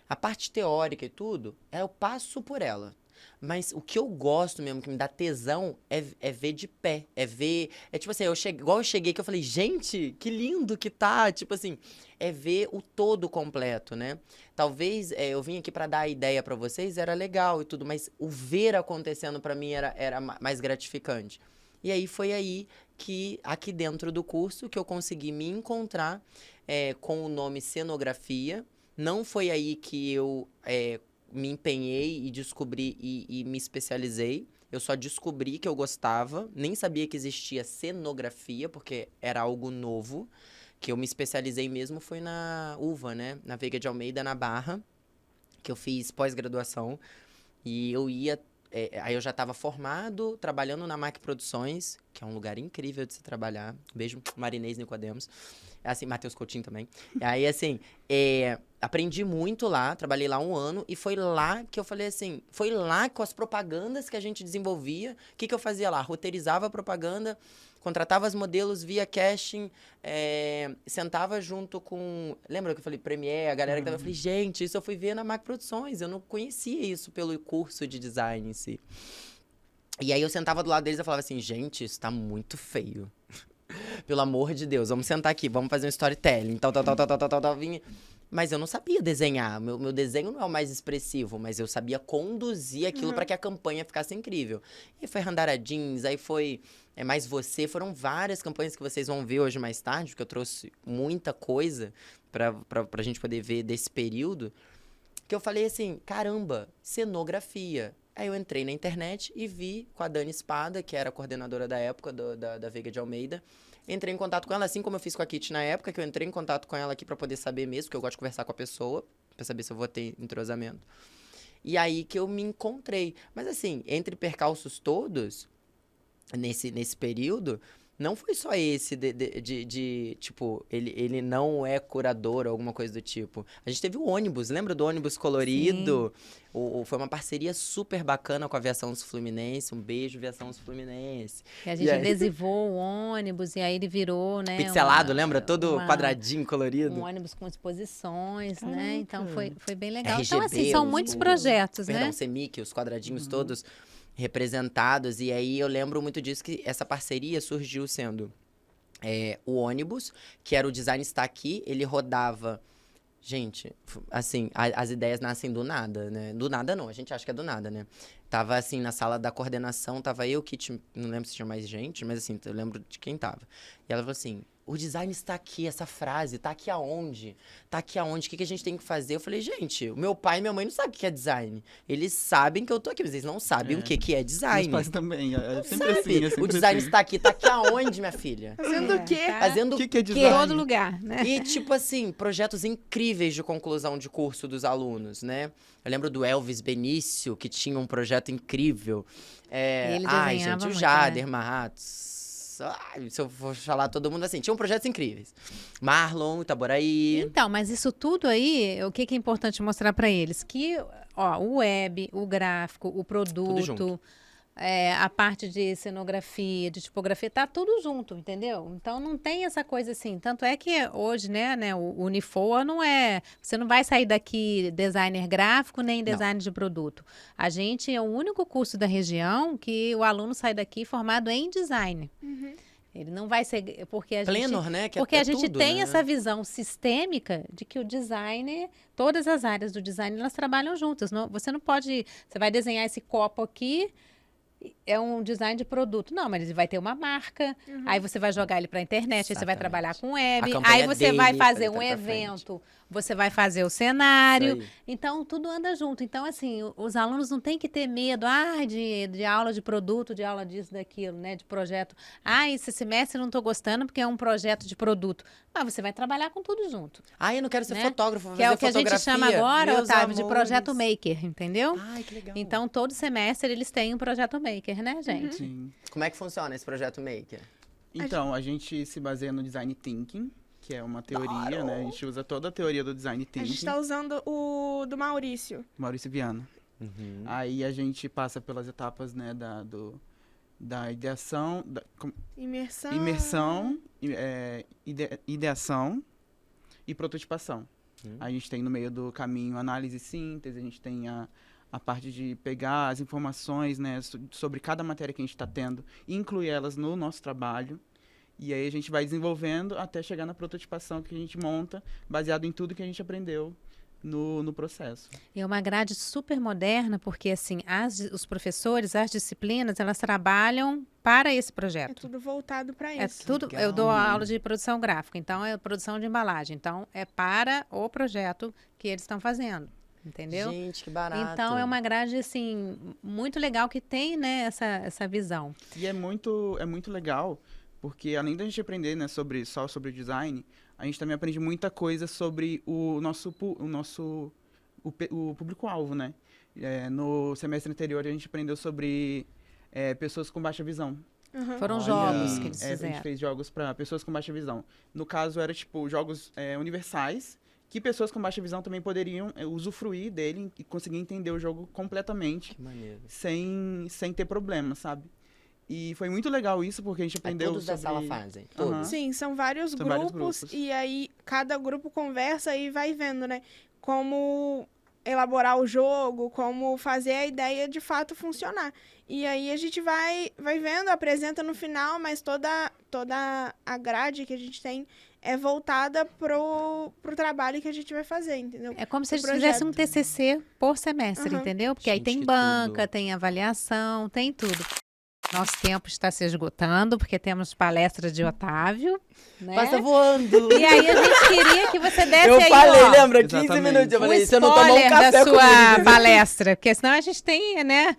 A parte teórica e tudo, eu passo por ela. Mas o que eu gosto mesmo, que me dá tesão, é ver de pé. É ver... É tipo assim, igual eu cheguei que eu falei, gente, que lindo que tá. Tipo assim, é ver o todo completo, né? Talvez eu vim aqui pra dar a ideia pra vocês, era legal e tudo, mas o ver acontecendo pra mim era mais gratificante. E aí foi aí que, aqui dentro do curso, que eu consegui me encontrar com o nome cenografia. Não foi aí que eu me empenhei e descobri e me especializei. Eu só descobri que eu gostava, nem sabia que existia cenografia, porque era algo novo. Que eu me especializei mesmo foi na UVA, né? Na Veiga de Almeida, na Barra, que eu fiz pós-graduação. E eu ia... aí eu já estava formado, trabalhando na MAC Produções, que é um lugar incrível de se trabalhar. Beijo, Marinês Nicodemos. Assim, Matheus Coutinho também. Aí, assim, aprendi muito lá, trabalhei lá 1 ano, e foi lá que eu falei assim, foi lá com as propagandas que a gente desenvolvia, o que eu fazia lá? Roteirizava a propaganda, contratava os modelos via casting, sentava junto com... Lembra que eu falei Premiere, a galera que tava... Eu falei, gente, isso eu fui ver na MAC Produções, eu não conhecia isso pelo curso de design em si. E aí eu sentava do lado deles e falava assim, gente, isso tá muito feio. Pelo amor de Deus, vamos sentar aqui, vamos fazer um storytelling, tal. Vinha... Mas eu não sabia desenhar, meu desenho não é o mais expressivo, mas eu sabia conduzir aquilo para que a campanha ficasse incrível. E foi Randara Jeans, aí foi Mais Você, foram várias campanhas que vocês vão ver hoje mais tarde, porque eu trouxe muita coisa pra gente poder ver desse período, que eu falei assim, caramba, cenografia. Aí eu entrei na internet e vi com a Dani Espada, que era a coordenadora da época da Veiga de Almeida. Entrei em contato com ela, assim como eu fiz com a Kitty na época, que eu entrei em contato com ela aqui pra poder saber mesmo, porque eu gosto de conversar com a pessoa, pra saber se eu vou ter entrosamento. E aí que eu me encontrei. Mas assim, entre percalços todos, nesse período, não foi só esse tipo, ele não é curador ou alguma coisa do tipo. A gente teve o ônibus, lembra do ônibus colorido? Foi uma parceria super bacana com a Aviação Sul Fluminense. Um beijo, Aviação Sul Fluminense. E a gente adesivou o ônibus e aí ele virou, né? Pixelado, lembra? Todo quadradinho, colorido. Um ônibus com exposições, né? Então foi bem legal. RGB, então, assim, são muitos projetos, perdão, né? CEMIC, os quadradinhos todos representados, e aí eu lembro muito disso, que essa parceria surgiu sendo o ônibus, que era o Design Está Aqui, ele rodava, Gente, assim, as ideias nascem do nada, né? Do nada não, a gente acha que é do nada, né? Tava assim, na sala da coordenação, tava eu, Kit, não lembro se tinha mais gente, mas assim, eu lembro de quem tava. E ela falou assim, o design está aqui, essa frase, tá aqui aonde? Tá aqui aonde? O que a gente tem que fazer? Eu falei, gente, o meu pai e minha mãe não sabem o que é design. Eles sabem que eu tô aqui, mas eles não sabem o que é Meus design. pais também. É sempre Sabe? assim, é sempre O design assim. está aqui, tá aqui aonde, minha filha? Fazendo o quê? Tá? Fazendo O que é Em design? todo lugar, né? E, tipo assim, projetos incríveis de conclusão de curso dos alunos, né? Eu lembro do Elvis Benício, que tinha um projeto incrível. Ele Ai, desenhava gente, o muito, Jader Matos. Ai, se eu for falar todo mundo assim, tinham projetos incríveis. Marlon, Itaboraí. Então, mas isso tudo aí, o que que é importante mostrar para eles? Que, ó, o web, o gráfico, o produto, junto. a parte de cenografia, de tipografia, tá tudo junto, entendeu? Então não tem essa coisa assim. Tanto é que hoje, né, o Unifoa não é. Você não vai sair daqui designer gráfico nem design de produto. A gente é o único curso da região que o aluno sai daqui formado em design. Ele não vai ser. Porque a gente. Plenor, né? Que Porque é a gente tudo, tem né? essa visão sistêmica de que o design, todas as áreas do design, elas trabalham juntas. Você não pode. Você vai desenhar esse copo aqui, é um design de produto. Não, mas ele vai ter uma marca, aí você vai jogar ele para a internet, aí você vai Exatamente. trabalhar com web, A campanha aí você vai dele, fazer pra um ele pra frente. evento, você vai fazer o cenário. Isso aí. Então, tudo anda junto. Então, assim, os alunos não têm que ter medo de aula de produto, de aula disso, daquilo, né? De projeto. Esse semestre eu não estou gostando porque é um projeto de produto. Mas você vai trabalhar com tudo junto. Ai, eu não quero ser Né? fotógrafo, vou Que é fazer o que a gente fotografia. chama agora, Meus Otávio, de amores. projeto maker, entendeu? Ai, que legal. Então, todo semestre eles têm um projeto maker, né, gente? Sim. Como é que funciona esse projeto Maker? Então, a gente se baseia no design thinking, que é uma teoria, né? A gente usa toda a teoria do design A thinking. gente tá usando o do Maurício. Maurício Viana. Aí a gente passa pelas etapas, né, da ideação, Imersão. imersão, ideação e prototipação. A gente tem no meio do caminho análise e síntese, a gente tem a parte de pegar as informações, né, sobre cada matéria que a gente está tendo e incluir elas no nosso trabalho. E aí a gente vai desenvolvendo até chegar na prototipação que a gente monta, baseado em tudo que a gente aprendeu no processo. É uma grade super moderna, porque assim, os professores, as disciplinas, elas trabalham para esse É projeto. tudo voltado para É isso. tudo, eu dou aula de produção gráfica, então é produção de embalagem. Então, é para o projeto que eles estão fazendo, entendeu? Gente, que barato. Então, é uma grade, assim, muito legal que tem, né, essa visão. E é muito legal, porque além da gente aprender, né, só sobre design, a gente também aprende muita coisa sobre o público-alvo, né? No semestre anterior, a gente aprendeu sobre pessoas com baixa visão. Foram Olha. jogos que eles A gente fizeram. fez jogos para pessoas com baixa visão. No caso, era tipo jogos universais, que pessoas com baixa visão também poderiam usufruir dele e conseguir entender o jogo completamente, Que maneiro. sem ter problema, sabe? E foi muito legal isso, porque a gente aprendeu Todos da sobre... sala fazem. Aham. Todos. Sim, são vários São vários grupos, grupos. e aí cada grupo conversa e vai vendo, né? Como elaborar o jogo, como fazer a ideia de fato funcionar. E aí a gente vai vendo, apresenta no final, mas toda a grade que a gente tem é voltada pro trabalho que a gente vai fazer, entendeu? É como se O eles fizessem um projeto. TCC por semestre, Aham. entendeu? Porque aí Gente, tem que banca, tudo. tem avaliação, tem tudo. Nosso tempo está se esgotando, porque temos palestra de Otávio, né? Passa voando. E aí a gente queria que você desse Eu aí, falei, ó, lembra? 15 Exatamente. minutos. Eu um falei, se eu não tomar um spoiler café da sua comigo. palestra, porque senão a gente tem, né,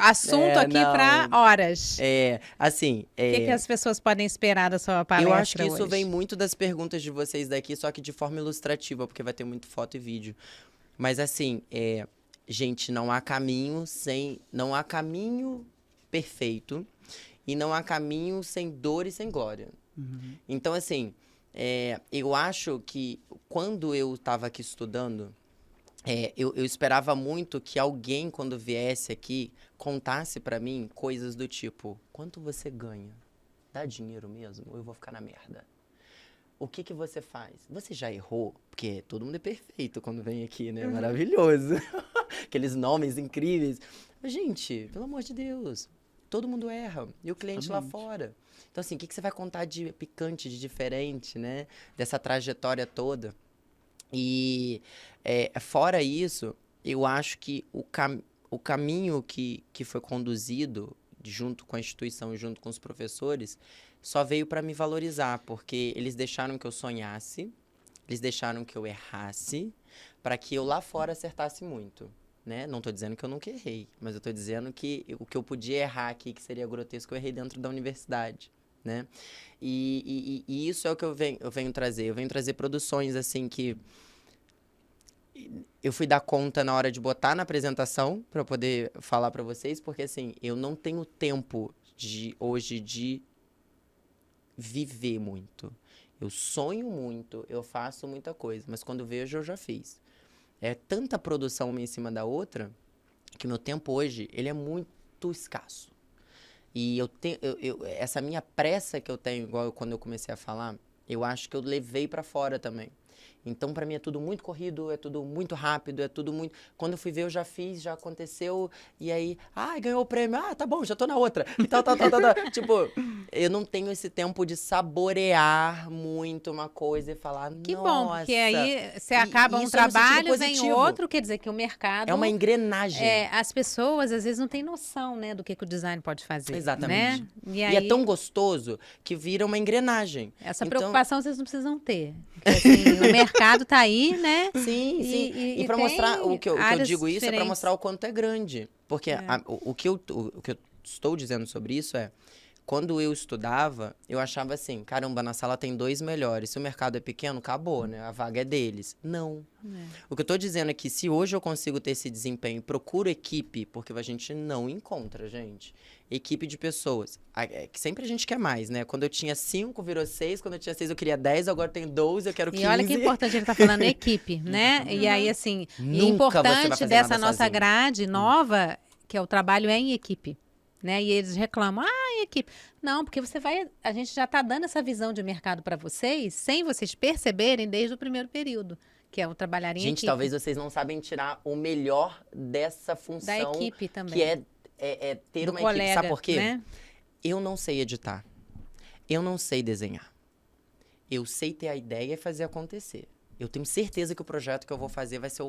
assunto aqui não. para horas. Assim, O que as pessoas podem esperar da sua palestra eu acho que isso hoje? vem muito das perguntas de vocês daqui, só que de forma ilustrativa, porque vai ter muito foto e vídeo. Mas assim, gente, não há caminho perfeito e não há caminho sem dor e sem glória. Então, assim, eu acho que quando eu estava aqui estudando, eu esperava muito que alguém, quando viesse aqui, contasse pra mim coisas do tipo: quanto você ganha? Dá dinheiro mesmo? Ou eu vou ficar na merda? O que que você faz? Você já errou? Porque todo mundo é perfeito quando vem aqui, né? Maravilhoso. Aqueles nomes incríveis. Mas, gente, pelo amor de Deus, todo mundo erra. E o cliente lá Exatamente. fora. Então, assim, o que que você vai contar de picante, de diferente, né? Dessa trajetória toda? E fora isso, eu acho que o caminho que foi conduzido junto com a instituição e junto com os professores só veio para me valorizar, porque eles deixaram que eu sonhasse, eles deixaram que eu errasse, para que eu lá fora acertasse muito. Né? Não estou dizendo que eu nunca errei, mas eu estou dizendo que o que eu podia errar aqui, que seria grotesco, eu errei dentro da universidade. Né? E isso é o que eu venho trazer. Eu venho trazer produções assim que eu fui dar conta na hora de botar na apresentação para eu poder falar para vocês, porque assim, eu não tenho tempo hoje de viver muito. Eu sonho muito, eu faço muita coisa, mas quando vejo eu já fiz. É tanta produção uma em cima da outra que meu tempo hoje ele é muito escasso. E essa minha pressa que eu tenho, igual quando eu comecei a falar, eu acho que eu levei para fora também. Então, para mim, é tudo muito corrido, é tudo muito rápido, é tudo muito... Quando eu fui ver, eu já fiz, já aconteceu, e aí... ganhou o prêmio, tá bom, já tô na outra. Tal. Tipo, eu não tenho esse tempo de saborear muito uma coisa e falar, Que nossa... bom, porque aí você acaba um isso é no sentido trabalho, vem positivo. outro, quer dizer que o mercado... É uma engrenagem. As pessoas, às vezes, não têm noção, né, do que o design pode fazer. Exatamente. Né? E é tão gostoso que vira uma engrenagem. Essa Então, preocupação vocês não precisam ter. Porque, assim, o mercado tá aí, né? Sim. E para mostrar, o que eu digo isso é para mostrar o quanto é grande. Porque o que eu estou dizendo sobre isso é, quando eu estudava, eu achava assim, caramba, na sala tem 2 melhores. Se o mercado é pequeno, acabou, né? A vaga é deles. Não. O que eu tô dizendo é que se hoje eu consigo ter esse desempenho, procuro equipe, porque a gente não encontra, gente. Equipe de pessoas. Que sempre a gente quer mais, né? Quando eu tinha 5, virou 6. Quando eu tinha 6, eu queria 10. Agora eu tenho 12, eu quero 15. E olha que importante ele tá falando equipe, né? E aí, assim, Nunca importante dessa nossa sozinho. grade nova, que é o trabalho em equipe. Né? E eles reclamam, equipe. Não, porque a gente já está dando essa visão de mercado para vocês, sem vocês perceberem desde o primeiro período, que é o trabalhar em equipe. Gente, talvez vocês não sabem tirar o melhor dessa função. Da equipe também. Que é ter do uma colega, equipe. Sabe por quê? Né? Eu não sei editar. Eu não sei desenhar. Eu sei ter a ideia e fazer acontecer. Eu tenho certeza que o projeto que eu vou fazer vai ser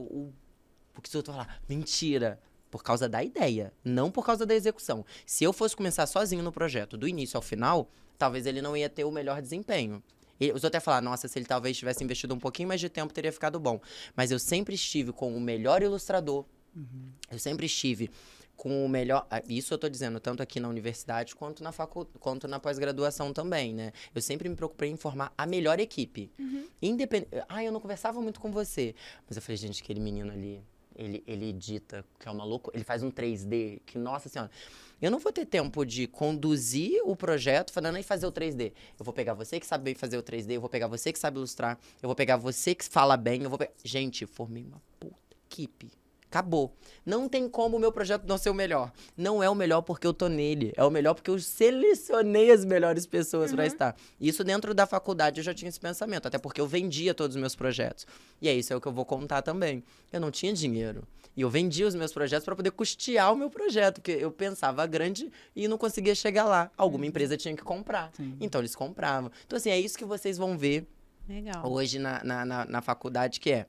porque se eu falar, mentira, por causa da ideia, não por causa da execução. Se eu fosse começar sozinho no projeto, do início ao final, talvez ele não ia ter o melhor desempenho. Os outros até falar, nossa, se ele talvez tivesse investido um pouquinho mais de tempo, teria ficado bom. Mas eu sempre estive com o melhor ilustrador. Eu sempre estive com o melhor... Isso eu tô dizendo tanto aqui na universidade quanto quanto na pós-graduação também, né? Eu sempre me preocupei em formar a melhor equipe. Eu não conversava muito com você. Mas eu falei, gente, aquele menino ali... Ele edita, que é uma loucura. Ele faz um 3D, que, nossa senhora. Eu não vou ter tempo de conduzir o projeto falando e fazer o 3D. Eu vou pegar você que sabe fazer o 3D, eu vou pegar você que sabe ilustrar, eu vou pegar você que fala bem, Gente, formei uma puta equipe. Acabou. Não tem como o meu projeto não ser o melhor. Não é o melhor porque eu tô nele. É o melhor porque eu selecionei as melhores pessoas pra estar. Isso dentro da faculdade eu já tinha esse pensamento. Até porque eu vendia todos os meus projetos. E é isso que eu vou contar também. Eu não tinha dinheiro. E eu vendia os meus projetos para poder custear o meu projeto. Porque eu pensava grande e não conseguia chegar lá. Alguma empresa tinha que comprar. Sim. Então eles compravam. Então assim, é isso que vocês vão ver hoje na faculdade, que é: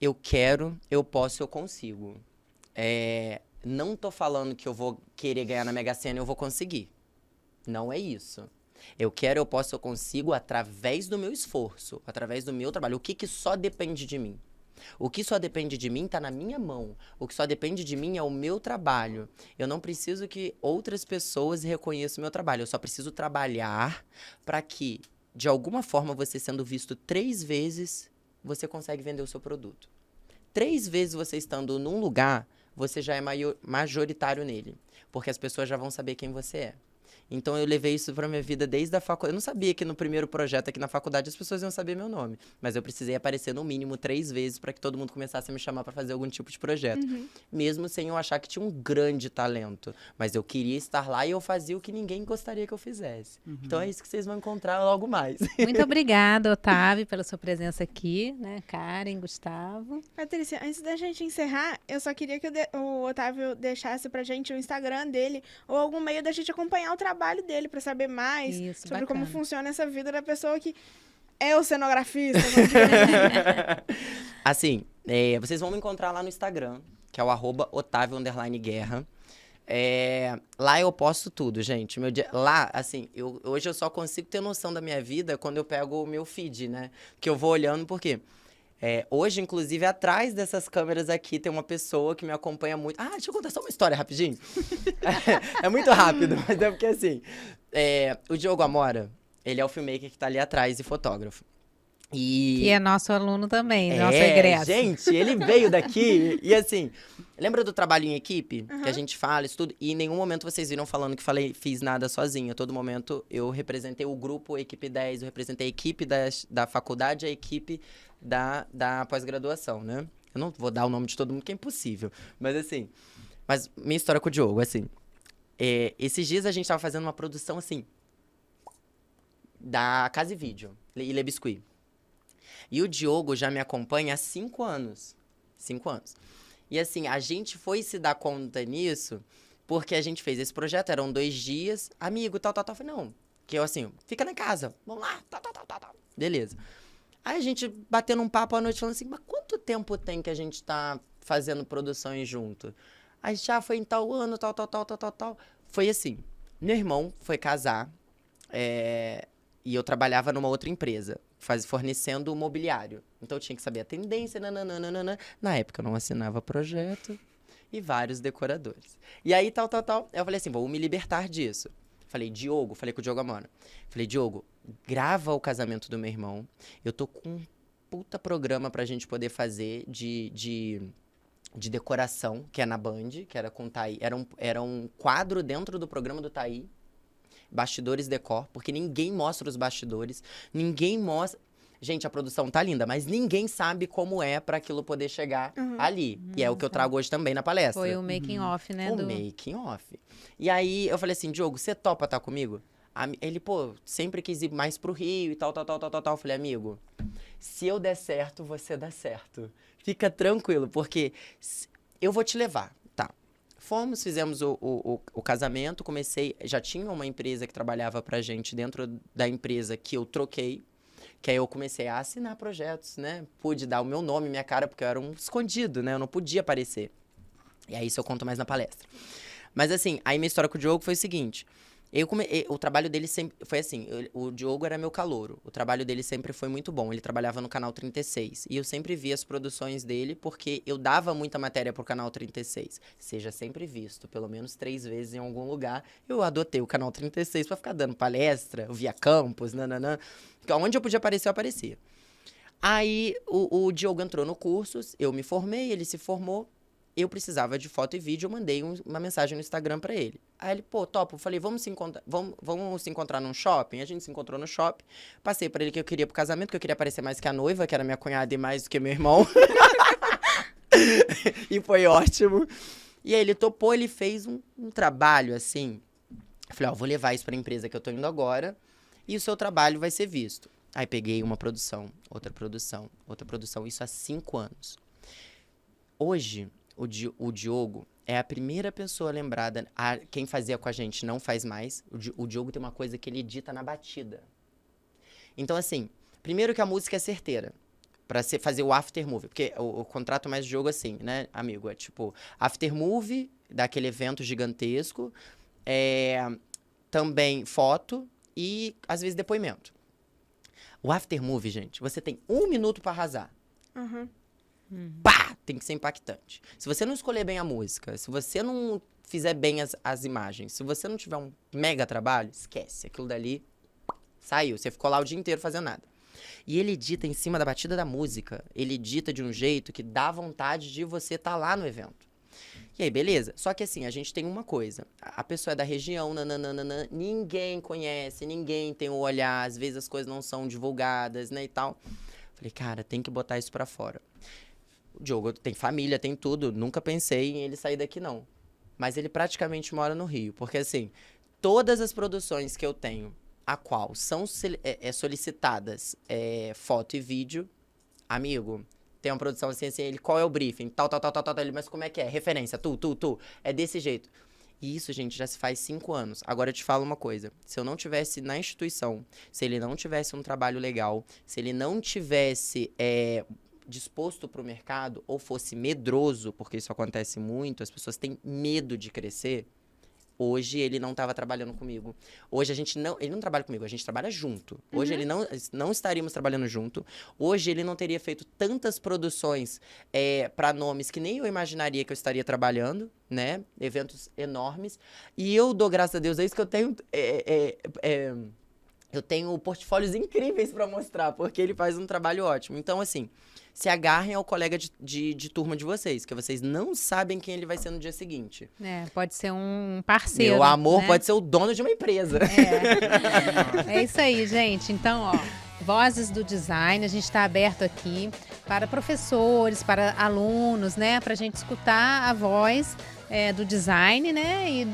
eu quero, eu posso, eu consigo. Não tô falando que eu vou querer ganhar na Mega Sena e eu vou conseguir. Não é isso. Eu quero, eu posso, eu consigo através do meu esforço, através do meu trabalho. O que só depende de mim? O que só depende de mim tá na minha mão. O que só depende de mim é o meu trabalho. Eu não preciso que outras pessoas reconheçam o meu trabalho. Eu só preciso trabalhar para que, de alguma forma, você sendo visto 3 vezes... você consegue vender o seu produto. 3 vezes você estando num lugar, você já é majoritário nele. Porque as pessoas já vão saber quem você é. Então, eu levei isso pra minha vida desde a faculdade. Eu não sabia que no primeiro projeto aqui na faculdade as pessoas iam saber meu nome. Mas eu precisei aparecer no mínimo 3 vezes para que todo mundo começasse a me chamar para fazer algum tipo de projeto. Mesmo sem eu achar que tinha um grande talento. Mas eu queria estar lá e eu fazia o que ninguém gostaria que eu fizesse. Então, é isso que vocês vão encontrar logo mais. Muito obrigada, Otávio, pela sua presença aqui, né? Karen, Gustavo. Patrícia, antes da gente encerrar, eu só queria que o Otávio deixasse pra gente o Instagram dele ou algum meio da gente acompanhar o trabalho dele pra saber mais Isso, sobre bacana. como funciona essa vida da pessoa que é o cenografista. Como diz. Assim, vocês vão me encontrar lá no Instagram, que é o @Otávio_Guerra. Lá eu posto tudo, gente. Lá, assim, hoje eu só consigo ter noção da minha vida quando eu pego o meu feed, né? Que eu vou olhando, porque hoje, inclusive, atrás dessas câmeras aqui, tem uma pessoa que me acompanha muito. Ah, deixa eu contar só uma história rapidinho. É muito rápido, mas é porque, assim, o Diogo Amora, ele é o filmmaker que tá ali atrás e fotógrafo. Que é nosso aluno também, nosso egresso. Gente, ele veio daqui e assim, lembra do trabalho em equipe? Que a gente fala, isso tudo, e em nenhum momento vocês viram falando que fiz nada sozinha. Todo momento eu representei o grupo, a equipe 10, eu representei a equipe da faculdade, a equipe da pós-graduação, né? Eu não vou dar o nome de todo mundo, que é impossível. Mas assim, minha história com o Diogo, assim, esses dias a gente tava fazendo uma produção, assim, da Casa e Vídeo, e Le Biscuit. E o Diogo já me acompanha há 5 anos. 5 anos. E assim, a gente foi se dar conta nisso porque a gente fez esse projeto, eram 2 dias, amigo, tal. Eu falei, não, que eu assim, fica na casa, vamos lá, tal. Beleza. Aí a gente batendo um papo à noite falando assim, mas quanto tempo tem que a gente tá fazendo produções junto? Aí já foi em tal ano, tal. Foi assim, meu irmão foi casar, e eu trabalhava numa outra empresa, fornecendo mobiliário. Então eu tinha que saber a tendência, nananana. Na época eu não assinava projeto e vários decoradores. E aí, tal. Eu falei assim, vou me libertar disso. Falei com o Diogo Amora. Falei, Diogo, grava o casamento do meu irmão. Eu tô com um puta programa pra gente poder fazer de decoração, que é na Band, que era com o Thaí. Era um quadro dentro do programa do Thaí. Bastidores decor, porque ninguém mostra os bastidores, ninguém mostra... Gente, a produção tá linda, mas ninguém sabe como é pra aquilo poder chegar ali. E é o que eu trago hoje também na palestra. Foi o making off, né? Making off. E aí, eu falei assim, Diogo, você topa estar comigo? Ele, sempre quis ir mais pro Rio e tal. Eu falei, amigo, se eu der certo, você dá certo. Fica tranquilo, porque eu vou te levar. Fizemos o casamento, já tinha uma empresa que trabalhava pra gente dentro da empresa que eu troquei, que aí eu comecei a assinar projetos, né? Pude dar o meu nome, minha cara, porque eu era um escondido, né? Eu não podia aparecer. E aí isso eu conto mais na palestra. Mas assim, aí minha história com o Diogo foi o seguinte... O trabalho dele sempre foi assim, o Diogo era meu calouro, o trabalho dele sempre foi muito bom, ele trabalhava no Canal 36, e eu sempre vi as produções dele porque eu dava muita matéria pro Canal 36, seja sempre visto, pelo menos 3 vezes em algum lugar, eu adotei o Canal 36 pra ficar dando palestra, via campus, onde eu podia aparecer, eu aparecia. Aí o Diogo entrou no cursos, eu me formei, ele se formou, eu precisava de foto e vídeo, eu mandei uma mensagem no Instagram pra ele. Aí ele, topo, eu falei, vamos se encontrar num shopping? A gente se encontrou no shopping, passei pra ele que eu queria pro casamento, que eu queria parecer mais que a noiva, que era minha cunhada e mais do que meu irmão. E foi ótimo. E aí ele topou, ele fez um trabalho assim. Eu falei, vou levar isso pra empresa que eu tô indo agora, e o seu trabalho vai ser visto. Aí peguei uma produção, outra produção, isso há 5 anos. Hoje, o Diogo é a primeira pessoa lembrada. Quem fazia com a gente não faz mais. O Diogo tem uma coisa que ele edita na batida. Então, assim, primeiro que a música é certeira. Pra fazer o after movie. Porque o contrato mais do Diogo, assim, né, amigo? É tipo, after movie, daquele evento gigantesco. Também foto e, às vezes, depoimento. O after movie, gente, você tem 1 minuto pra arrasar. Pá! Tem que ser impactante. Se você não escolher bem a música, se você não fizer bem as imagens, se você não tiver um mega trabalho, esquece. Aquilo dali saiu. Você ficou lá o dia inteiro fazendo nada. E ele edita em cima da batida da música. Ele edita de um jeito que dá vontade de você estar lá no evento. E aí, beleza. Só que assim, a gente tem uma coisa. A pessoa é da região, ninguém conhece, ninguém tem o olhar. Às vezes as coisas não são divulgadas, né, e tal. Falei, cara, tem que botar isso pra fora. O Diogo tem família, tem tudo. Nunca pensei em ele sair daqui, não. Mas ele praticamente mora no Rio. Porque, assim, todas as produções que eu tenho, a qual são solicitadas foto e vídeo, amigo, tem uma produção assim, ele, qual é o briefing? Tal. Ele, mas como é que é? Referência, tu. É desse jeito. E isso, gente, já se faz 5 anos. Agora eu te falo uma coisa. Se eu não tivesse na instituição, se ele não tivesse um trabalho legal, se ele não tivesse disposto para o mercado ou fosse medroso, porque isso acontece muito, as pessoas têm medo de crescer, hoje ele não estava trabalhando comigo. Hoje ele não trabalha comigo, a gente trabalha junto. Hoje ele não estaríamos trabalhando junto. Hoje ele não teria feito tantas produções para nomes que nem eu imaginaria que eu estaria trabalhando, né? Eventos enormes. E eu dou graças a Deus a isso que eu tenho. Eu tenho portfólios incríveis para mostrar, porque ele faz um trabalho ótimo. Então, assim, se agarrem ao colega de turma de vocês, que vocês não sabem quem ele vai ser no dia seguinte. Pode ser um parceiro. Meu amor né? pode ser o dono de uma empresa. É isso aí, gente. Então, ó, Vozes do Design, a gente está aberto aqui para professores, para alunos, né? Para a gente escutar a voz do design, né? E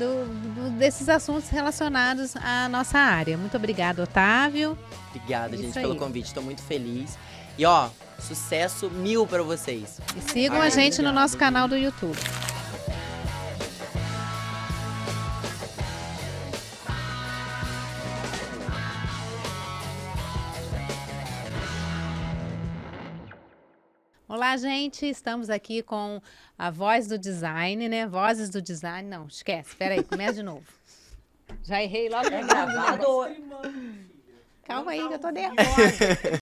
desses assuntos relacionados à nossa área. Muito obrigada, Otávio. Obrigada, Isso gente, aí. pelo convite. Estou muito feliz. E, ó, sucesso 1000 para vocês. E sigam a gente no nosso canal do YouTube. Olá, gente. Estamos aqui com a Voz do Design, né? Vozes do Design. Não, esquece. Peraí, começa de novo. Já errei logo. É gravado? Calma aí, que eu tô nervosa.